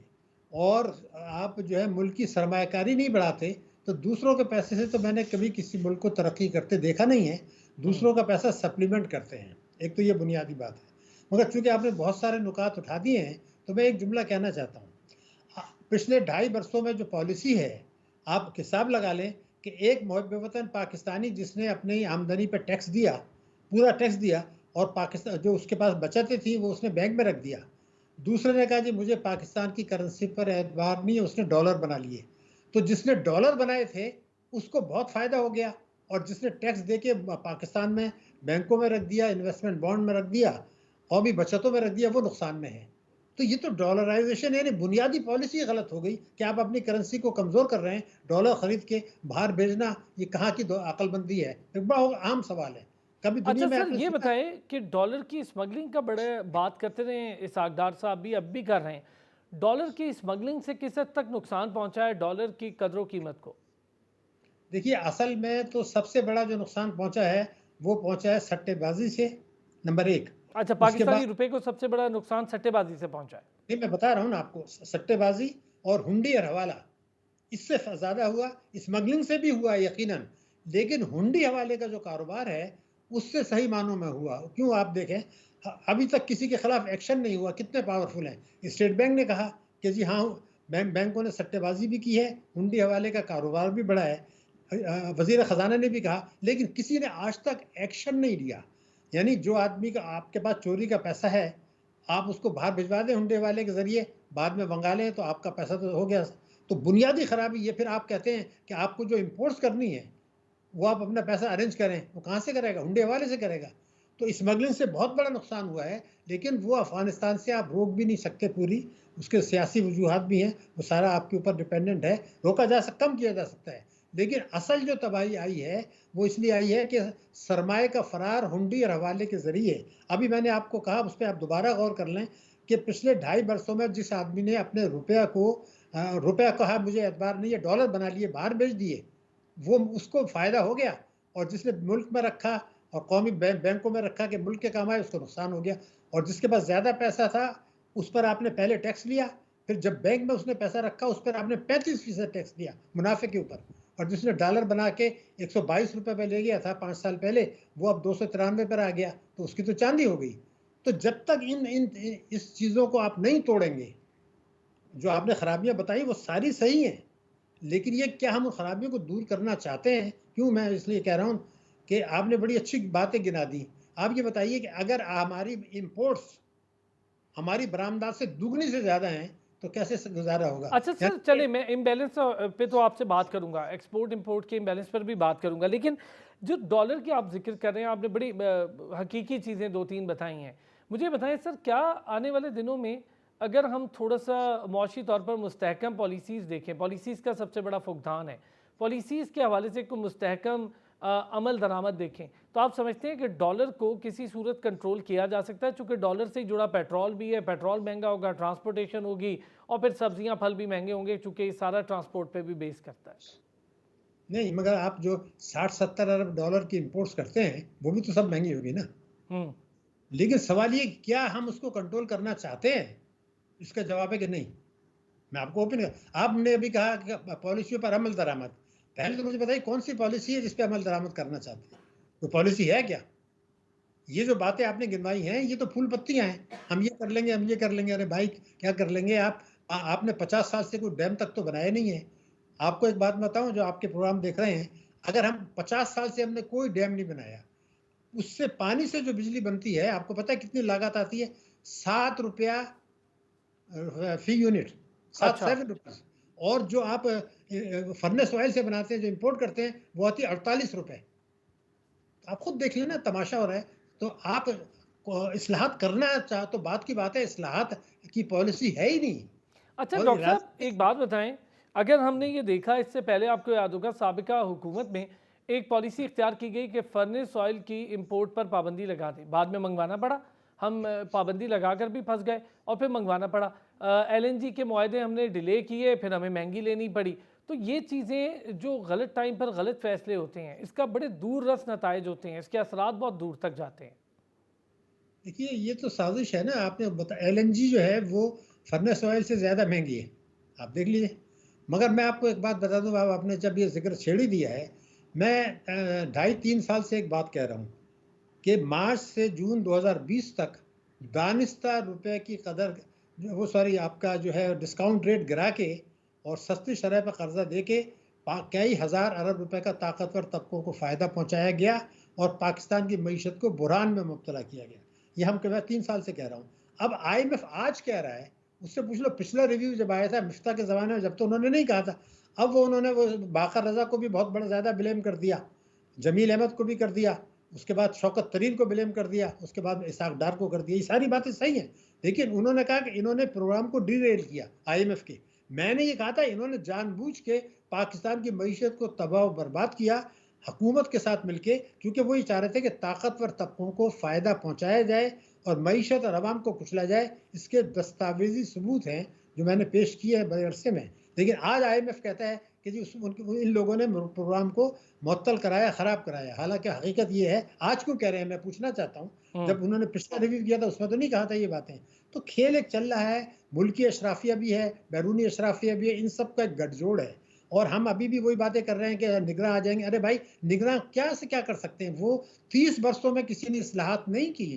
और आप जो है मुल्क की सरमायाकारी नहीं बढ़ाते, तो दूसरों के पैसे से तो मैंने कभी किसी मुल्क को तरक्की करते देखा नहीं है। दूसरों का पैसा सप्लीमेंट करते हैं, एक तो ये बुनियादी बात है। मगर चूंकि आपने बहुत सारे नुकात उठा दिए हैं तो मैं एक जुमला कहना चाहता हूँ। पिछले 2.5 वर्षों में जो पॉलिसी है, आप हिसाब लगा लें कि एक मुहब्बे वतन पाकिस्तानी जिसने अपनी आमदनी पर टैक्स दिया, पूरा टैक्स दिया, और पाकिस्तान जो उसके पास बचतें थी वो उसने बैंक में रख दिया। दूसरे ने कहा जी मुझे पाकिस्तान की करेंसी पर एतबार नहीं है, उसने डॉलर बना लिए। तो जिसने डॉलर बनाए थे उसको बहुत फायदा हो गया, और जिसने टैक्स दे के पाकिस्तान में बैंकों में रख दिया, इन्वेस्टमेंट बॉन्ड में रख दिया, कौमी बचतों में रख दिया, वो नुकसान में है। तो ये तो डॉलराइजेशन यानी बुनियादी पॉलिसी गलत हो गई कि आप अपनी करेंसी को कमजोर कर रहे हैं, डॉलर खरीद के बाहर भेजना, ये कहाँ की अकलमंदी है? एक बड़ा आम सवाल है। कभी दुनिया अच्छा में सर, आपने ये सुना? बताएं कि डॉलर की स्मगलिंग का बड़े बात करते रहे हैं, इसहाकडार साहब भी अब भी कर रहे हैं। डॉलर की स्मगलिंग से किस हद तक नुकसान पहुंचा है डॉलर की कदरों कीमत को? देखिए, असल में तो सबसे बड़ा जो नुकसान पहुंचा है वो पहुंचा है सट्टेबाजी से, नंबर एक। अच्छा, उसके बाद पाकिस्तानी रुपए को सबसे बड़ा नुकसान सट्टेबाजी से पहुंचा है। नहीं, मैं बता रहा हूँ ना आपको, सट्टेबाजी और हुंडी और हवाला, इससे ज़्यादा हुआ। स्मगलिंग से भी हुआ यकीनन, लेकिन हुंडी हवाले का जो कारोबार है उससे सही मानों में हुआ। क्यों? आप देखें, अभी तक किसी के खिलाफ एक्शन नहीं हुआ। कितने पावरफुल हैं। स्टेट बैंक ने कहा कि जी हाँ, बैंकों ने सट्टेबाजी भी की है, हुंडी हवाले का कारोबार भी बढ़ा है। वजीर खजाना ने भी कहा, लेकिन किसी ने आज तक एक्शन नहीं लिया। यानी जो आदमी का आपके पास चोरी का पैसा है, आप उसको बाहर भिजवा दें हुंडे वाले के जरिए, बाद में मंगा लें तो आपका पैसा तो हो गया। तो बुनियादी खराबी ये। फिर आप कहते हैं कि आपको जो इम्पोर्ट्स करनी है वो आप अपना पैसा अरेंज करें, वो कहाँ से करेगा? हुंडे वाले से करेगा। तो स्मगलिंग से बहुत बड़ा नुकसान हुआ है, लेकिन वो अफगानिस्तान से आप रोक भी नहीं सकते पूरी। उसके सियासी वजूहात भी हैं, वो सारा आपके ऊपर डिपेंडेंट है। रोका जा सकता, कम किया जा सकता है, लेकिन असल जो तबाही आई है वो इसलिए आई है कि सरमाए का फरार हुंडी और हवाले के जरिए। अभी मैंने आपको कहा, उस पर आप दोबारा गौर कर लें कि पिछले 2.5 वर्षों में जिस आदमी ने अपने रुपया कहा मुझे एतबार नहीं है, डॉलर बना लिए, बाहर भेज दिए, वो उसको फायदा हो गया। और जिसने मुल्क में रखा और कौमी बैंकों में रखा कि मुल्क के काम आए, उसको नुकसान हो गया। और जिसके पास ज़्यादा पैसा था उस पर आपने पहले टैक्स लिया, फिर जब बैंक में उसने पैसा रखा उस पर आपने 35% टैक्स दिया मुनाफे के ऊपर। और जिसने डॉलर बना के 122 रुपये पे ले गया था 5 साल पहले, वो अब 293 पर आ गया, तो उसकी तो चांदी हो गई। तो जब तक इस चीज़ों को आप नहीं तोड़ेंगे, जो आपने खराबियां बताई वो सारी सही हैं, लेकिन ये क्या हम उन खराबियों को दूर करना चाहते हैं? क्यों मैं इसलिए कह रहा हूँ कि आपने बड़ी अच्छी बातें गिना दी। आप ये बताइए कि अगर हमारी इंपोर्ट्स हमारी बरामदात से दुगनी से ज़्यादा हैं तो कैसे गुजारा होगा? अच्छा सर, चले मैं इम्बैलेंस पे तो आपसे बात करूंगा, एक्सपोर्ट इंपोर्ट के इम्बैलेंस पर भी बात करूंगा, लेकिन जो डॉलर की आप जिक्र कर रहे हैं, आपने बड़ी हकीकी चीज़ें 2-3 बताई हैं। मुझे बताएं सर, क्या आने वाले दिनों में अगर हम थोड़ा सा मुआशी तौर पर मुस्तहकम पॉलिसीज़ देखें, पॉलिसीज़ का सबसे बड़ा फुकदान है, पॉलिसीज़ के हवाले से कोई मुस्तहकम अमल दरामद देखें, तो आप समझते हैं कि डॉलर को किसी सूरत कंट्रोल किया जा सकता है? चूँकि डॉलर से जुड़ा पेट्रोल भी है, पेट्रोल महंगा होगा, ट्रांसपोर्टेशन होगी, और फिर सब्जियां फल भी महंगे होंगे, चूँकि ये सारा ट्रांसपोर्ट पे भी बेस करता है। नहीं, मगर आप जो 60-70 अरब डॉलर की इंपोर्ट्स करते हैं वो भी तो सब महंगी होगी ना। लेकिन सवाल ये, क्या हम उसको कंट्रोल करना चाहते हैं? इसका जवाब है कि नहीं। मैं आपको ओपन आपने अभी कहा कि पॉलिसियों पर अमल दरामद। पहले तो मुझे बताइए कौन सी पॉलिसी है जिस पे अमल दरामद करना चाहते हैं? कोई पॉलिसी है क्या? ये जो बातें आपने गिनवाई हैं ये तो फूल पत्तियां हैं। हम ये कर लेंगे, हम ये कर लेंगे। अरे भाई, क्या कर लेंगे आप? आपने 50 साल से कोई डैम तक तो बनाया नहीं है। आपको एक बात बताऊं, जो आपके प्रोग्राम देख रहे हैं, अगर हम 50 साल से हमने कोई डैम नहीं बनाया, उससे पानी से जो बिजली बनती है, आपको पता है कितनी लागत आती है? 7 रुपया फी यूनिट, 7 रुपीज। और जो आप फर्नेस ऑयल से बनाते हैं, जो इंपोर्ट करते हैं, वो आती है 48 रुपए। आप खुद देख लेना, तमाशा हो रहा है। तो आप इस्लाहात करना चाहो तो बात की बात है, इस्लाहात की पॉलिसी है ही नहीं। अच्छा और डॉक्टर साहब, एक बात बताएं, अगर हमने ये देखा, इससे पहले आपको याद होगा साबिका हुकूमत में एक पॉलिसी इख्तियार की गई कि फर्नेस ऑयल की इंपोर्ट पर पाबंदी लगा दें, बाद में मंगवाना पड़ा, हम पाबंदी लगाकर भी फंस गए और फिर मंगवाना पड़ा। LNG के मुआहदे हमने डिले किए, फिर हमें महंगी लेनी पड़ी। तो ये चीज़ें जो गलत टाइम पर गलत फैसले होते हैं, इसका बड़े दूर रस नताइज होते हैं, इसके असरात बहुत दूर तक जाते हैं। देखिए, ये तो साजिश है ना। आपने LNG जो है वो फर्नेस ऑयल से ज़्यादा महंगी है, आप देख लीजिए। मगर मैं आपको एक बात बता दूं, आपने जब ये जिक्र छेड़ ही दिया है, मैं 2.5-3 साल से एक बात कह रहा हूँ कि मार्च से जून 2020 तक दानिस्ता रुपए की कदर, वो सॉरी आपका जो है डिस्काउंट रेट गिरा के और सस्ती शरह पर कर्जा दे के कई हजार अरब रुपए का ताकतवर तबकों को फायदा पहुंचाया गया और पाकिस्तान की मईशत को बुरहान में मुब्तला किया गया। ये हम मैं 3 साल से कह रहा हूँ। अब IMF आज कह रहा है, उससे पूछ लो पिछला रिव्यू जब आया था मिफ्ता के ज़माने में, जब तो उन्होंने नहीं कहा था। अब उन्होंने वो बाकर रजा को भी बहुत बड़ा ज़्यादा ब्लेम कर दिया, जमील अहमद को भी कर दिया, उसके बाद शौकत तरीन को ब्लेम कर दिया, उसके बाद इसाक डार को कर दिया। ये सारी बातें सही हैं, लेकिन उन्होंने कहा कि इन्होंने प्रोग्राम को डीरेल किया IMF के। मैंने ये कहा था इन्होंने जानबूझ के पाकिस्तान की मईशत को तबाह और बर्बाद किया हुकूमत के साथ मिलके, क्योंकि वो ये चाह रहे थे कि ताकतवर तबकों को फ़ायदा पहुंचाया जाए और मईशत और आवाम को कुचला जाए। इसके दस्तावेजी सबूत हैं जो मैंने पेश किए हैं बड़े अरसे में। लेकिन आज IMF कहता है कि जी इन लोगों ने प्रोग्राम को मुअत्तल कराया, ख़राब कराया। हालांकि हकीकत ये है, आज क्यों कह रहे हैं मैं पूछना चाहता हूँ, जब उन्होंने पिछला रिव्यू किया था उसमें तो नहीं कहा था ये बातें। तो खेल एक चल रहा है, मुल्की अशराफिया भी है, बैरूनी अशराफिया भी है, इन सब का एक गठजोड़ है। और हम अभी भी वही बातें कर रहे हैं कि निगरान आ जाएंगे। अरे भाई, निगरान क्या से क्या कर सकते हैं? वो 30 वर्षों में किसी ने इस्लाहात नहीं की,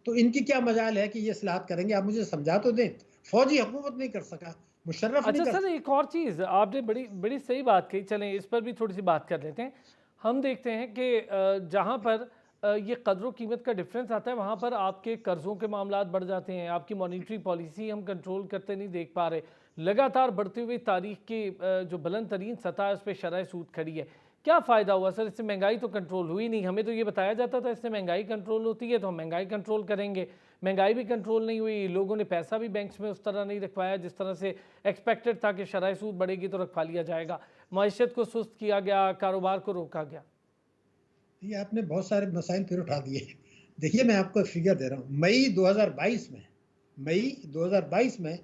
तो इनकी क्या मजाल है कि ये इस्लाहात करेंगे? आप मुझे समझा तो दें। फौजी हुकूमत नहीं कर सका, मुशर्रफ नहीं अच्छा कर सर, एक और चीज़ आपने बड़ी बड़ी सही बात कही, चलें इस पर भी थोड़ी सी बात कर लेते हैं। हम देखते हैं कि जहाँ पर ये कदर कीमत का डिफरेंस आता है, वहाँ पर आपके कर्ज़ों के मामलात बढ़ जाते हैं, आपकी मॉनिटरी पॉलिसी हम कंट्रोल करते नहीं देख पा रहे। लगातार बढ़ती हुई तारीख की जो बुलंद तरीन सतह है उस पर शरह सूद खड़ी है। क्या फ़ायदा हुआ सर? इससे महंगाई तो कंट्रोल हुई नहीं। हमें तो ये बताया जाता था इससे महंगाई कंट्रोल होती है तो हम महंगाई कंट्रोल करेंगे। महंगाई भी कंट्रोल नहीं हुई, लोगों ने पैसा भी बैंक्स में उस तरह नहीं रखवाया जिस तरह से एक्सपेक्टेड था कि शरह सूद बढ़ेगी तो रखवा लिया जाएगा। मईशत को सुस्त किया गया, कारोबार को रोका गया। ये आपने बहुत सारे मसाइल फिर उठा दिए। देखिए, मैं आपको फिगर दे रहा हूँ। मई 2022 में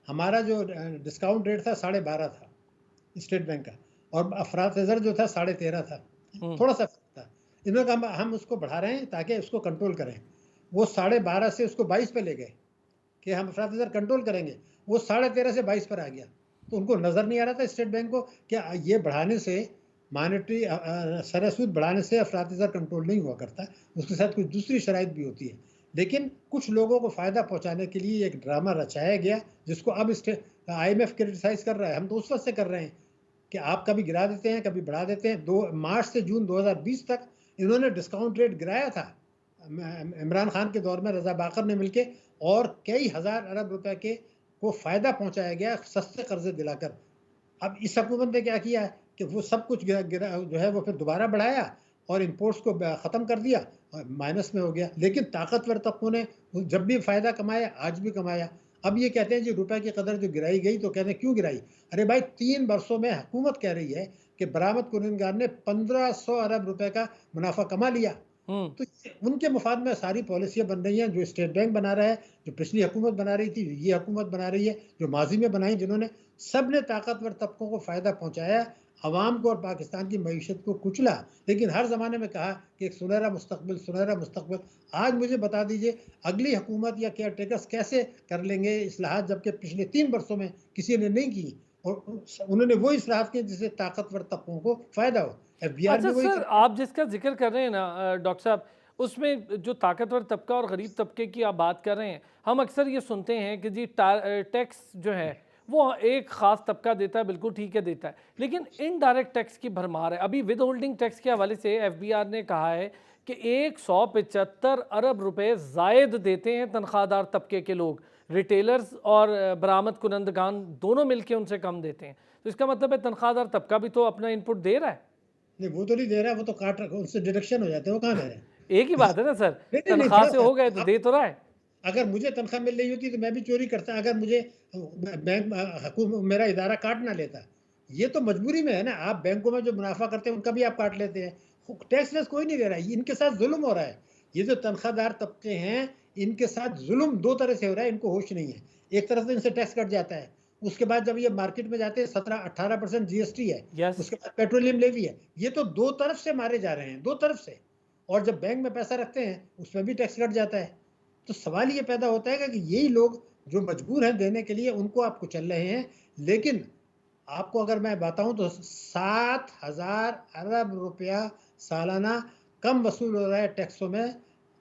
हमारा जो डिस्काउंट रेट था 12.5 था स्टेट बैंक का, और अफरात ज़र जो था 13.5 था, थोड़ा सा था। इन्होंने कहा हम उसको बढ़ा रहे हैं ताकि उसको कंट्रोल करें। वो 12.5 से उसको 22 पे ले गए कि हम अफरात ज़र कंट्रोल करेंगे। वो 13.5 से 22 पर आ गया। तो उनको नज़र नहीं आ रहा था स्टेट बैंक को कि ये बढ़ाने से, मॉनेटरी शरह सूद बढ़ाने से अफरात ज़र कंट्रोल नहीं हुआ करता, उसके साथ कुछ दूसरी शराइत भी होती है। लेकिन कुछ लोगों को फ़ायदा पहुंचाने के लिए एक ड्रामा रचाया गया, जिसको अब IMF क्रिटिसाइज कर रहा है। हम तो उस वक्त से कर रहे हैं कि आप कभी गिरा देते हैं, कभी बढ़ा देते हैं। मार्च से जून 2020 तक इन्होंने डिस्काउंट रेट गिराया था इमरान खान के दौर में, रजा बाकर ने मिलके, और कई हजार अरब रुपए के को फ़ायदा पहुंचाया गया सस्ते कर्जे दिलाकर। अब इस हुकूमत ने क्या किया है कि वो सब कुछ जो है वो फिर दोबारा बढ़ाया और इंपोर्ट्स को ख़त्म कर दिया, माइनस में हो गया। लेकिन ताकतवर तबकों ने जब भी फ़ायदा कमाया, आज भी कमाया। अब ये कहते हैं जी रुपए की कदर जो गिराई गई, तो कहते हैं क्यों गिराई? अरे भाई, 3 वर्षों में हुकूमत कह रही है कि बरामद कुनगार ने 1500 अरब रुपए का मुनाफा कमा लिया। तो उनके मुफाद में सारी पॉलिसियां बन रही हैं, जो स्टेट बैंक बना रहा है, जो पिछली हुकूमत बना रही थी, ये हुकूमत बना रही है, जो माजी में बनाई जिन्होंने, सब ने ताकतवर तबकों को फ़ायदा पहुंचाया, अवाम को और पाकिस्तान की मईशत को कुचला। लेकिन हर ज़माने में कहा कि एक सुनहरा मुस्तकबिल, सुनहरा मुस्तकबिल। आज मुझे बता दीजिए, अगली हुकूमत या केयर टेकर्स कैसे कर लेंगे इस्लाहात, जबकि पिछले 3 वर्षों में किसी ने नहीं की, और उन्होंने वो इस्लाहात किए जिससे ताकतवर तबकों को फ़ायदा हो। FBR अच्छा भी वही सर, आप जिसका जिक्र कर रहे हैं ना डॉक्टर साहब, उसमें जो ताकतवर तबका और गरीब तबके की आप बात कर रहे हैं, हम अक्सर ये सुनते हैं कि जी टैक्स जो है वो एक ख़ास तबका देता है, बिल्कुल ठीक है देता है, लेकिन इनडायरेक्ट टैक्स की भरमार है। अभी विद होल्डिंग टैक्स के हवाले से FBR ने कहा है कि 175 अरब रुपए जायद देते हैं तनख्वाहदार तबके के लोग, रिटेलर्स और बरामद कुनंदगान दोनों मिलकर उनसे कम देते हैं। तो इसका मतलब है तनख्वाहदार तबका भी तो अपना इनपुट दे रहा है। नहीं, वो तो नहीं दे रहा है, वो तो काट रखा, उससे डिडक्शन हो जाते हैं, वो कहाँ दे रहे हैं? एक ही बात है ना सर, नहीं नहीं नहीं, तनख्वाह थोड़ा से सा हो गए तो दे तो रहा है। अगर मुझे तनख्वाह मिल रही होती तो मैं भी चोरी करता, अगर मुझे बैंक हुकूमत मेरा इदारा काट ना लेता। ये तो मजबूरी में है ना, आप बैंकों में जो मुनाफा करते हैं उनका भी आप काट लेते हैं। टैक्स वेक्स कोई नहीं दे रहा है, इनके साथ जुल्म हो रहा है। ये जो तनख्वाहदार तबके हैं, इनके साथ जुल्म 2 तरह से हो रहा है, इनको होश नहीं है। एक तरफ से इनसे टैक्स कट जाता है, उसके बाद जब ये मार्केट में जाते हैं 17-18% GST है, यस। उसके बाद पेट्रोलियम लेवी है। ये तो 2 तरफ से मारे जा रहे हैं, 2 तरफ से। और जब बैंक में पैसा रखते हैं उसमें भी टैक्स कट जाता है। तो सवाल ये पैदा होता है कि यही लोग जो मजबूर हैं देने के लिए, उनको आप कुचल रहे हैं। लेकिन आपको अगर मैं बताऊं तो 7,000 अरब रुपया सालाना कम वसूल हो रहा है टैक्सों में,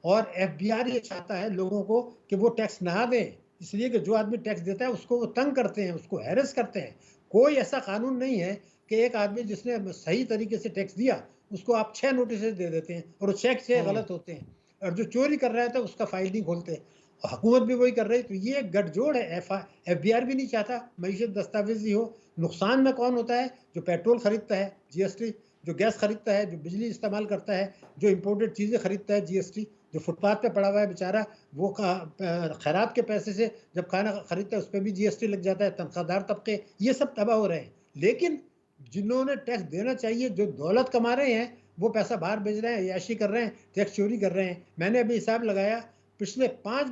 और FBR ये चाहता है लोगों को कि वो टैक्स ना दें, इसलिए कि जो आदमी टैक्स देता है उसको वो तंग करते हैं, उसको हैरेस करते हैं। कोई ऐसा कानून नहीं है कि एक आदमी जिसने सही तरीके से टैक्स दिया उसको आप 6 नोटिस दे देते हैं और वो चेक 6 गलत होते हैं, और जो चोरी कर रहा है तो उसका फाइल नहीं खोलते। हुकूमत भी वही कर रही है, तो ये एक गठजोड़ है। एफबीआर भी नहीं चाहता मईशत दस्तावेजी हो। नुकसान में कौन होता है? जो पेट्रोल खरीदता है जीएसटी, जो गैस खरीदता है, जो बिजली इस्तेमाल करता है, जो इम्पोर्टेड चीज़ें खरीदता है जीएसटी, जो फुटपाथ पे पड़ा हुआ है बेचारा वो खैरात के पैसे से जब खाना खरीदता है उस पर भी जीएसटी लग जाता है, तनख्वाहदार तबके ये सब तबाह हो रहे हैं। लेकिन जिन्होंने टैक्स देना चाहिए, जो दौलत कमा रहे हैं, वो पैसा बाहर भेज रहे हैं, याशी कर रहे हैं, टैक्स चोरी कर रहे हैं। मैंने अभी हिसाब लगाया, पिछले 5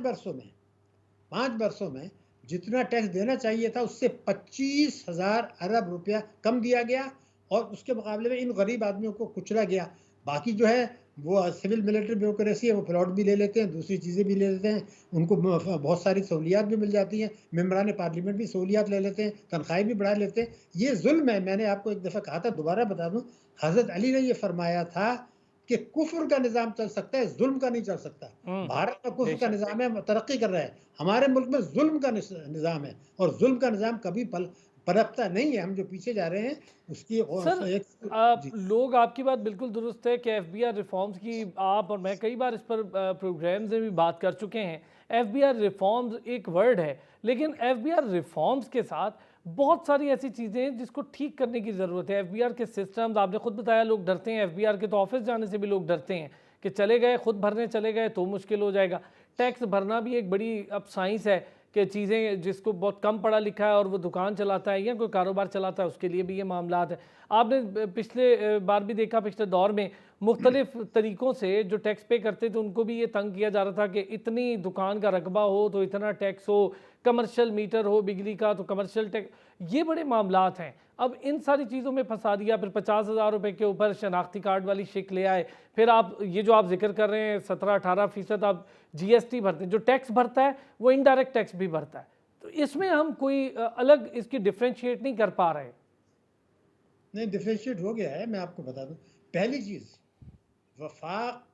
वर्षों में जितना टैक्स देना चाहिए था उससे 25,000 अरब रुपया कम दिया गया, और उसके मुकाबले में इन गरीब आदमियों को कुचला गया। बाकी जो है वो सिविल मिलिट्री ब्यूरोक्रेसी है, वो प्लॉट भी ले लेते हैं, दूसरी चीज़ें भी ले लेते हैं, उनको बहुत सारी सहूलियात भी मिल जाती हैं, मेम्बरान पार्लियामेंट भी सहूलियात ले लेते हैं, तनख्वाहें भी बढ़ा लेते हैं। ये जुल्म है। मैंने आपको एक दफ़ा कहा था, दोबारा बता दूं, हज़रत अली ने ये फरमाया था कि कुफ्र का निज़ाम चल सकता है, जुल्म का नहीं चल सकता। भारत में कुफ्र का निज़ाम है, तरक्की कर रहा है। हमारे मुल्क में जुल्म का निज़ाम है, और जुल्म का निज़ाम कभी पनपता नहीं है। हम जो पीछे जा रहे हैं उसकी सर, लोग आपकी बात बिल्कुल दुरुस्त है कि एफबीआर रिफॉर्म्स की आप और मैं कई बार इस पर प्रोग्राम्स में भी बात कर चुके हैं। एफबीआर रिफॉर्म्स एक वर्ड है, लेकिन एफबीआर रिफॉर्म्स के साथ बहुत सारी ऐसी चीज़ें हैं जिसको ठीक करने की ज़रूरत है। एफबीआर के सिस्टम्स, आपने खुद बताया, लोग डरते हैं एफबीआर के, तो ऑफिस जाने से भी लोग डरते हैं कि चले गए खुद भरने चले गए तो मुश्किल हो जाएगा। टैक्स भरना भी एक बड़ी अब साइंस है कि चीज़ें, जिसको बहुत कम पढ़ा लिखा है और वो दुकान चलाता है या कोई कारोबार चलाता है, उसके लिए भी ये मामलात है। आपने पिछले बार भी देखा, पिछले दौर में मुख्तलिफ तरीक़ों से जो टैक्स पे करते थे उनको भी ये तंग किया जा रहा था कि इतनी दुकान का रकबा हो तो इतना टैक्स हो, कमर्शियल मीटर हो बिजली का तो कमर्शियल टैक्स। ये बड़े मामलात हैं। अब इन सारी चीज़ों में फंसा दिया, फिर 50,000 रुपये के ऊपर शनाख्ती कार्ड वाली शिक ले आए, फिर आप ये जो आप जिक्र कर रहे हैं 17-18% आप जीएसटी भरते हैं। जो टैक्स भरता है वो इनडायरेक्ट टैक्स भी भरता है, तो इसमें हम कोई अलग इसकी डिफ्रेंशिएट नहीं कर पा रहे। नहीं, डिफ्रेंशिएट हो गया है। मैं आपको बता दूं, पहली चीज़, वफाक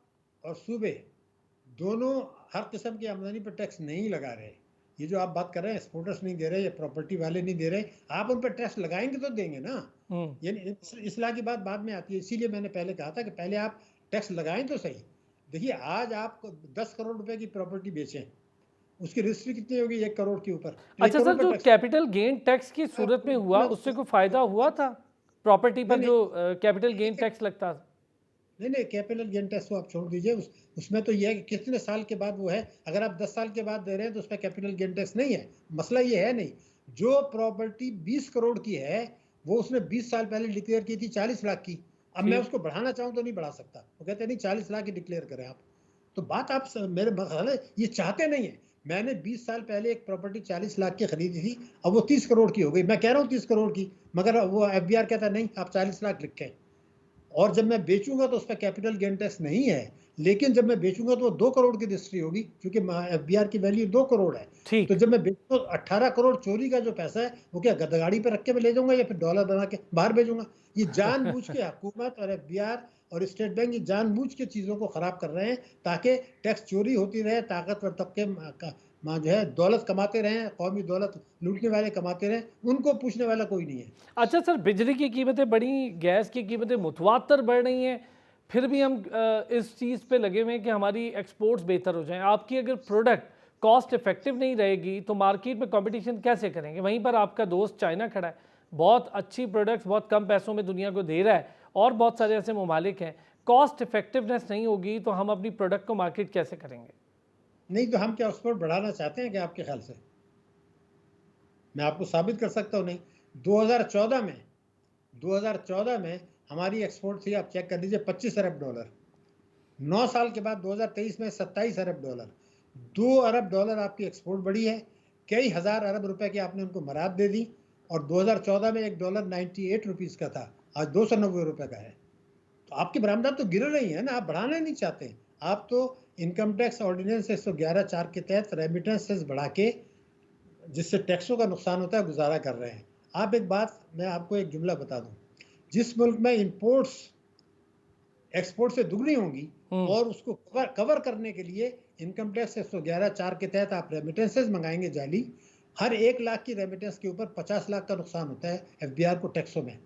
और सूबे दोनों हर किस्म की आमदनी पर टैक्स नहीं लगा रहे। ये जो आप बात कर रहे हैं, एक्सपोर्टर्स नहीं दे रहे या प्रॉपर्टी वाले नहीं दे रहे, आप उन पर टैक्स लगाएंगे तो देंगे ना। यानी इस्लाह की बात बाद में आती है। इसीलिए मैंने पहले कहा था कि पहले आप टैक्स लगाएं तो सही। देखिए, आज आप 10 करोड़ रुपए की प्रॉपर्टी बेचें, उसकी रजिस्ट्री कितनी होगी? 1 करोड़ के ऊपर। अच्छा सर, जो कैपिटल गेन टैक्स की सूरत में हुआ, उससे कोई फायदा हुआ था प्रॉपर्टी पर जो कैपिटल गेन टैक्स लगता? नहीं, कैपिटल गेन टैक्स को आप छोड़ दीजिए। उसमें तो यह है कि कितने साल के बाद वो है। अगर आप 10 साल के बाद दे रहे हैं तो उसमें कैपिटल गेन टैक्स नहीं है। मसला ये है नहीं, जो प्रॉपर्टी 20 करोड़ की है वो उसने 20 साल पहले डिक्लेयर की थी 40 लाख की। अब मैं उसको बढ़ाना चाहूँ तो नहीं बढ़ा सकता। वो कहते हैं नहीं, 40 लाख की डिक्लेयर करें आप। तो बात आप मेरे ख्याल है ये चाहते नहीं है। मैंने 20 साल पहले एक प्रॉपर्टी 40 लाख की खरीदी थी, अब वो 30 करोड़ की हो गई। मैं कह रहा हूँ 30 करोड़ की, मगर वो एफबीआर कहता नहीं, आप 40 लाख लिखें। और जब मैं बेचूंगा तो उस पर कैपिटल गेन टैक्स नहीं है, लेकिन जब मैं बेचूंगा तो वो 2 करोड़ की रजिस्ट्री होगी, क्योंकि एफबीआर की वैल्यू 2 करोड़ है। तो जब मैं बेचूंगा तो 18 करोड़ चोरी का जो पैसा है वो क्या गदगाड़ी पर रख के मैं ले जाऊंगा या फिर डॉलर बना के बाहर भेजूंगा? ये जानबूझ के हुकूमत और एफबीआर और स्टेट बैंक ये जानबूझ के चीज़ों को ख़राब कर रहे हैं ताकि टैक्स चोरी होती रहे, ताकतवर तबके जो है दौलत कमाते रहें, कौमी दौलत लूटने वाले कमाते रहें, उनको पूछने वाला कोई नहीं है। अच्छा सर, बिजली की कीमतें बढ़ी, गैस की कीमतें मुतवातर बढ़ रही हैं, फिर भी हम इस चीज़ पे लगे हुए हैं कि हमारी एक्सपोर्ट्स बेहतर हो जाएं। आपकी अगर प्रोडक्ट कॉस्ट इफेक्टिव नहीं रहेगी तो मार्केट में कंपटीशन कैसे करेंगे? वहीं पर आपका दोस्त चाइना खड़ा है, बहुत अच्छी प्रोडक्ट्स बहुत कम पैसों में दुनिया को दे रहा है, और बहुत सारे ऐसे ममालिक हैं। कॉस्ट इफेक्टिवनेस नहीं होगी तो हम अपनी प्रोडक्ट को मार्केट कैसे करेंगे? नहीं तो हम क्या एक्सपोर्ट बढ़ाना चाहते हैं क्या आपके ख्याल से? मैं आपको साबित कर सकता हूँ नहीं। 2014 में हमारी एक्सपोर्ट थी, आप चेक कर लीजिए, 25 अरब डॉलर। 9 साल के बाद 2023 में 27 अरब डॉलर। 2 अरब डॉलर आपकी एक्सपोर्ट बढ़ी है। कई हज़ार अरब रुपए की आपने उनको मराद दे दी, और 2014 में $1 98 रुपीज़ का था, आज 290 रुपए का है। तो आपकी बरामदात तो गिर रही है ना, आप बढ़ाना नहीं चाहते। आप तो इनकम टैक्स ऑर्डिनेंस 111(4) के तहत रेमिटेंसेस बढ़ा के, जिससे टैक्सों का नुकसान होता है, गुजारा कर रहे हैं। आप एक बात, मैं आपको एक जुमला बता दूं, जिस मुल्क में इंपोर्ट्स एक्सपोर्ट से दुगनी होंगी और उसको कवर करने के लिए इनकम टैक्स 111(4) के तहत आप रेमिटेंसेस मंगाएंगे जाली, हर 1 लाख की रेमिटेंस के ऊपर 50 लाख का नुकसान होता है एफबीआर को टैक्सों में।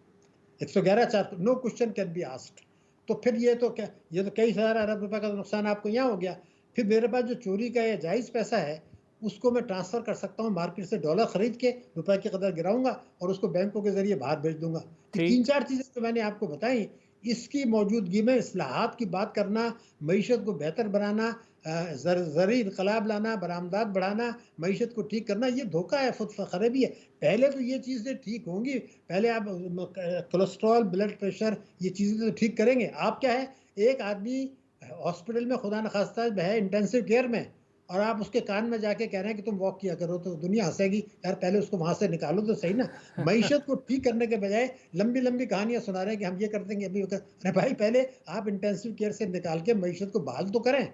111 no question can be asked. तो फिर ये तो क्या, ये तो कई हजार अरब रुपए का नुकसान आपको यहाँ हो गया। फिर मेरे पास जो चोरी का या जायज़ पैसा है उसको मैं ट्रांसफ़र कर सकता हूँ, मार्केट से डॉलर खरीद के रुपए की कदर गिराऊंगा और उसको बैंकों के जरिए बाहर भेज दूंगा। ये ठीक। 3-4 चीज़ें जो मैंने आपको बताई, इसकी मौजूदगी में इस्लाहात की बात करना, मईशत को बेहतर बनाना, ज़रूरी इनकलाब लाना, बरामदात बढ़ाना, मईशत को ठीक करना, ये धोखा है, खुद फ़रेबी है। पहले तो ये चीज़ें ठीक होंगी, पहले आप कोलेस्ट्रॉल, ब्लड प्रेशर, ये चीज़ें तो ठीक करेंगे। आप क्या है, एक आदमी हॉस्पिटल में खुदा न खास्ता है इंटेंसिव केयर में, और आप उसके कान में जाके कह रहे हैं कि तुम वॉक किया करो, तो दुनिया हंसेगी। यार पहले उसको वहां से निकालो तो सही ना। मईशत को ठीक करने के बजाय लंबी लंबी कहानियां सुना रहे हैं कि हम ये कर देंगे, अभी अरे भाई पहले आप इंटेंसिव केयर से निकाल के मईशत को बहाल तो करें।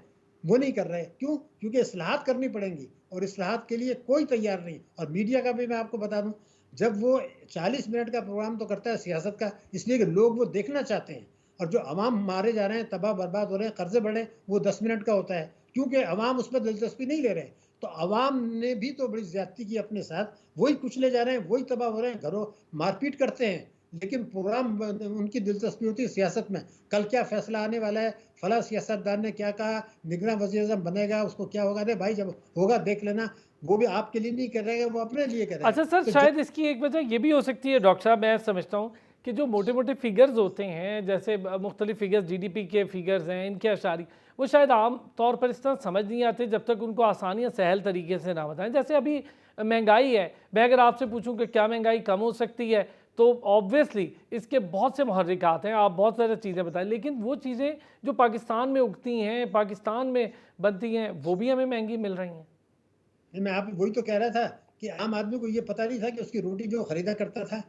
वो नहीं कर रहे, क्यों? क्योंकि इस्लाहात करनी पड़ेंगी और इस्लाहात के लिए कोई तैयार नहीं। और मीडिया का भी मैं आपको बता दूं, जब वो 40 मिनट का प्रोग्राम तो करता है सियासत का, इसलिए कि लोग वो देखना चाहते हैं, और जो अवाम मारे जा रहे हैं, तबाह बर्बाद हो रहे हैं, कर्जे बढ़े, वो 10 मिनट का होता है, क्योंकि अवाम उसमें दिलचस्पी नहीं ले रहे। तो अवाम ने भी तो बड़ी ज्यादती की अपने साथ, वही कुचले जा रहे हैं, वही तबाह हो रहे हैं, घरों मारपीट करते हैं, लेकिन प्रोग्राम उनकी दिलचस्पी होती है सियासत में। कल क्या फैसला आने वाला है, फला सियासतदान ने क्या कहा, निगरान वज़ीर-ए-आज़म बनेगा, उसको क्या होगा। अरे भाई जब होगा देख लेना, वो भी आपके लिए नहीं करेगा, वो अपने लिए करेगा। अच्छा सर, तो शायद इसकी एक वजह ये भी हो सकती है डॉक्टर साहब, मैं समझता हूँ कि जो मोटे मोटे फिगर्स होते हैं, जैसे मुख्तलिफ फिगर्स, जीडीपी के फिगर्स हैं, इनके अशारी, वो शायद आम तौर पर इस तरह समझ नहीं आते जब तक उनको आसानी या सहल तरीके से ना बताएं। जैसे अभी महंगाई है, मैं अगर आपसे पूछूं कि क्या महंगाई कम हो सकती है, तो ऑब्वियसली इसके बहुत से मुहर्रिकात हैं, आप बहुत सारी चीज़ें बताएं, लेकिन वो चीज़ें जो पाकिस्तान में उगती हैं, पाकिस्तान में बनती हैं, वो भी हमें महंगी मिल रही हैं। मैं आप वही तो कह रहा था कि आम आदमी को ये पता नहीं था कि उसकी रोटी जो खरीदा करता था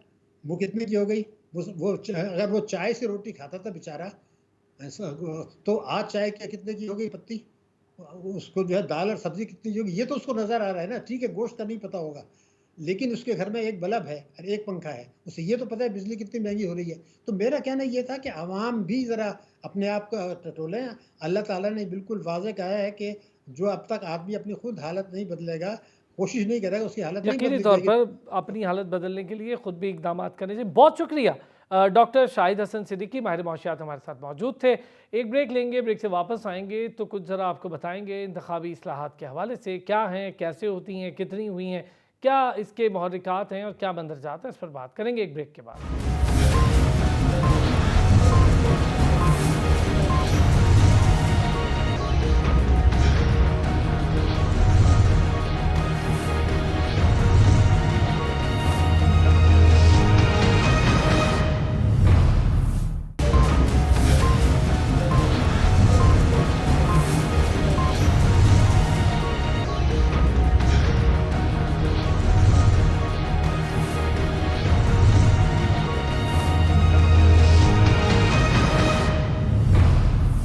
वो कितने की हो गई। अगर वो चाय से रोटी खाता था बेचारा, ऐसा तो आज चाय क्या कितने की हो गई पत्ती, उसको जो है दाल और सब्जी कितनी की होगी, ये तो उसको नजर आ रहा है ना। ठीक है, गोश्त का नहीं पता होगा, लेकिन उसके घर में एक बल्ब है और एक पंखा है, उसे ये तो पता है बिजली कितनी महंगी हो रही है। तो मेरा कहना ये था कि आवाम भी जरा अपने आप को टटोलें। अल्लाह ताला ने बिल्कुल वाज़ेह कहा है कि जो अब तक आदमी अपनी खुद हालत नहीं बदलेगा, कोशिश नहीं करेगा, उसकी हालत नहीं यकीनी बदली तौर जाएगी। पर अपनी हालत बदलने के लिए खुद भी इकदाम करने चाहिए। बहुत शुक्रिया। डॉक्टर शाहिद हसन सिद्दीकी, माहिर मौशियात, हमारे साथ मौजूद थे। एक ब्रेक लेंगे, ब्रेक से वापस आएंगे तो कुछ ज़रा आपको बताएंगे इंतखाबी इस्लाहात के हवाले से क्या हैं, कैसे होती हैं, कितनी हुई हैं, क्या इसके मुहर्रिकात हैं और क्या मंदरजात हैं, इस पर बात करेंगे एक ब्रेक के बाद।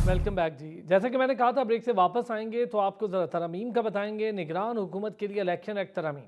वेलकम बैक जी। जैसा कि मैंने कहा था ब्रेक से वापस आएंगे तो आपको ज़रा तरमीम का बताएंगे। निगरान हुकूमत के लिए इलेक्शन एक्ट तरमीम,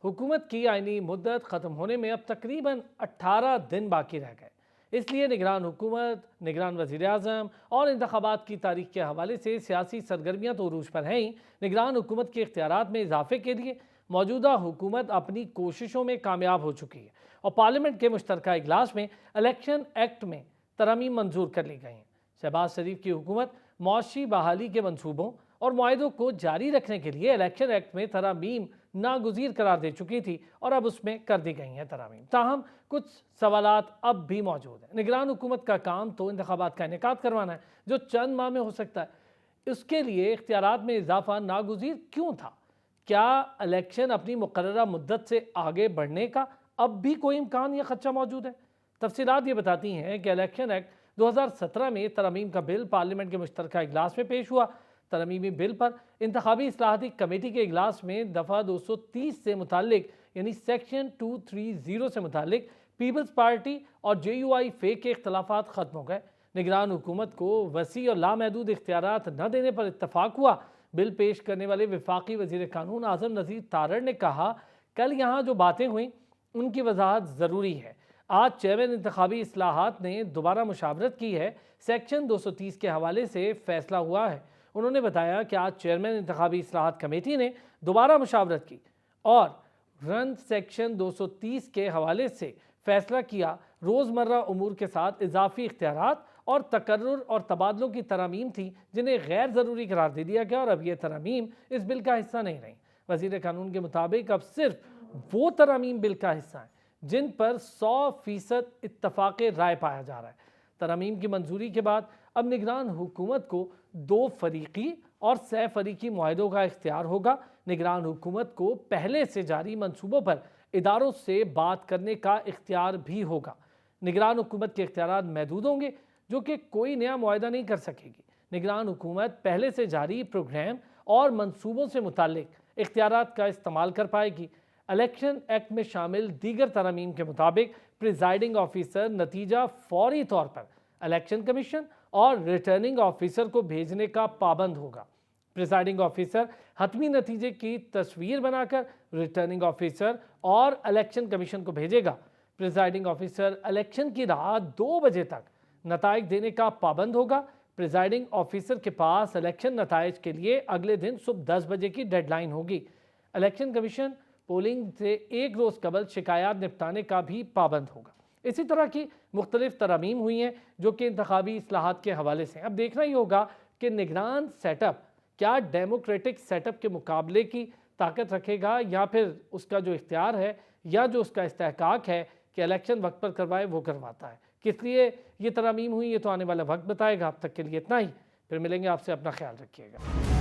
हुकूमत की आइनी मुद्दत ख़त्म होने में अब तकरीबन 18 दिन बाकी रह गए, इसलिए निगरान हुकूमत, निगरान वज़ीर-ए-आज़म और इंतखाबात की तारीख के हवाले से सियासी सरगर्मियाँ तो उरूज पर हैं ही। निगरान हुकूमत के इख्तियारात में इजाफे के लिए मौजूदा हुकूमत अपनी कोशिशों में कामयाब हो चुकी है और पार्लियामेंट के मुश्तरका इजलास में इलेक्शन एक्ट में तरमीम मंजूर कर ली गई हैं। शहबाज शरीफ की हुकूमत मौशी बहाली के मंसूबों और मुआहदों को जारी रखने के लिए इलेक्शन एक्ट में तरमीम नागुज़ीर करार दे चुकी थी और अब उसमें कर दी गई हैं तरमीम। ताहम कुछ सवालात अब भी मौजूद हैं। निगरान हुकूमत का काम तो इंतखाबात का इनेकाद करवाना है जो चंद माह में हो सकता है, इसके लिए इख्तियारात में इजाफा नागुज़ीर क्यों था? क्या इलेक्शन अपनी मुकर्ररा मुद्दत से आगे बढ़ने का अब भी कोई इम्कान या खदशा मौजूद है? तफसीलात ये बताती हैं कि इलेक्शन एक्ट 2017 में तरमीम का बिल पार्लियामेंट के मुश्तरका इजलास में पेश हुआ। तरमीमी बिल पर इंतखाबी इस्लाहाती कमेटी के इजलास में दफ़ा 230 से मुतालिक यानी सेक्शन 230 से मुतालिक पीपल्स पार्टी और JUI फे के इख्तलाफात ख़त्म हो गए। निगरान हुकूमत को वसी और लामहदूद इख्तियारात न देने पर इत्तफाक हुआ। बिल पेश करने वाले वफाकी वज़ीर कानून आज़म नज़ीर तारड़ ने कहा, कल यहाँ जो बातें हुई उनकी वजाहत ज़रूरी है। आज चेयरमैन इंतखाबी इस्लाहात ने दोबारा मुशावरत की है, सेक्शन 230 के हवाले से फ़ैसला हुआ है। उन्होंने बताया कि आज चेयरमैन इंतखाबी इस्लाहात कमेटी ने दोबारा मुशावरत की और रन सेक्शन 230 के हवाले से फ़ैसला किया रोज़मर्रा उमूर के साथ इजाफी इख्तियारात और तकर्रुर और तबादलों की तरमीम थी जिन्हें गैर ज़रूरी करार दे दिया गया और अब ये तरमीम इस बिल का हिस्सा नहीं रही। वज़ीर कानून के मुताबिक अब सिर्फ वो तरमीम बिल का हिस्सा हैं जिन पर 100% इत्तफाक़ राय पाया जा रहा है। तरमीम की मंजूरी के बाद अब निगरान हुकूमत को 2 फरीकी और 6 फरीकी मुआहिदों का इख्तियार होगा। निगरान हुकूमत को पहले से जारी मंसूबों पर इदारों से बात करने का इख्तियार भी होगा। निगरान हुकूमत के इख्तियारात महदूद होंगे जो कि कोई नया मुआहिदा नहीं कर सकेगी। निगरान हुकूमत पहले से जारी प्रोग्राम और मंसूबों से मुताल्लिक इख्तियारात का इस्तेमाल कर पाएगी। इलेक्शन एक्ट में शामिल दीगर तरमीम के मुताबिक प्रिजाइडिंग ऑफिसर नतीजा फौरी तौर पर इलेक्शन कमीशन और रिटर्निंग ऑफिसर को भेजने का पाबंद होगा। प्रिजाइडिंग ऑफिसर हतमी नतीजे की तस्वीर बनाकर रिटर्निंग ऑफिसर और इलेक्शन कमीशन को भेजेगा। प्रिजाइडिंग ऑफिसर इलेक्शन की रात 2 बजे तक नताइज देने का पाबंद होगा। प्रिजाइडिंग ऑफिसर के पास इलेक्शन नताइज के लिए अगले दिन सुबह 10 बजे की डेडलाइन होगी। इलेक्शन कमीशन पोलिंग से 1 रोज़ कबल शिकायत निपटाने का भी पाबंद होगा। इसी तरह की मुख्तलिफ तरमीम हुई हैं जो कि इंतखाबी इस्लाहात के हवाले से। अब देखना ही होगा कि निगरान सेटअप क्या डेमोक्रेटिक सेटअप के मुकाबले की ताकत रखेगा या फिर उसका जो इख्तियार है या जो उसका इस्तेहकाक है कि इलेक्शन वक्त पर करवाए वो करवाता है। किस लिए ये तरमीम हुई ये तो आने वाला वक्त बताएगा। अब तक के लिए इतना ही, फिर मिलेंगे आपसे, अपना ख्याल रखिएगा।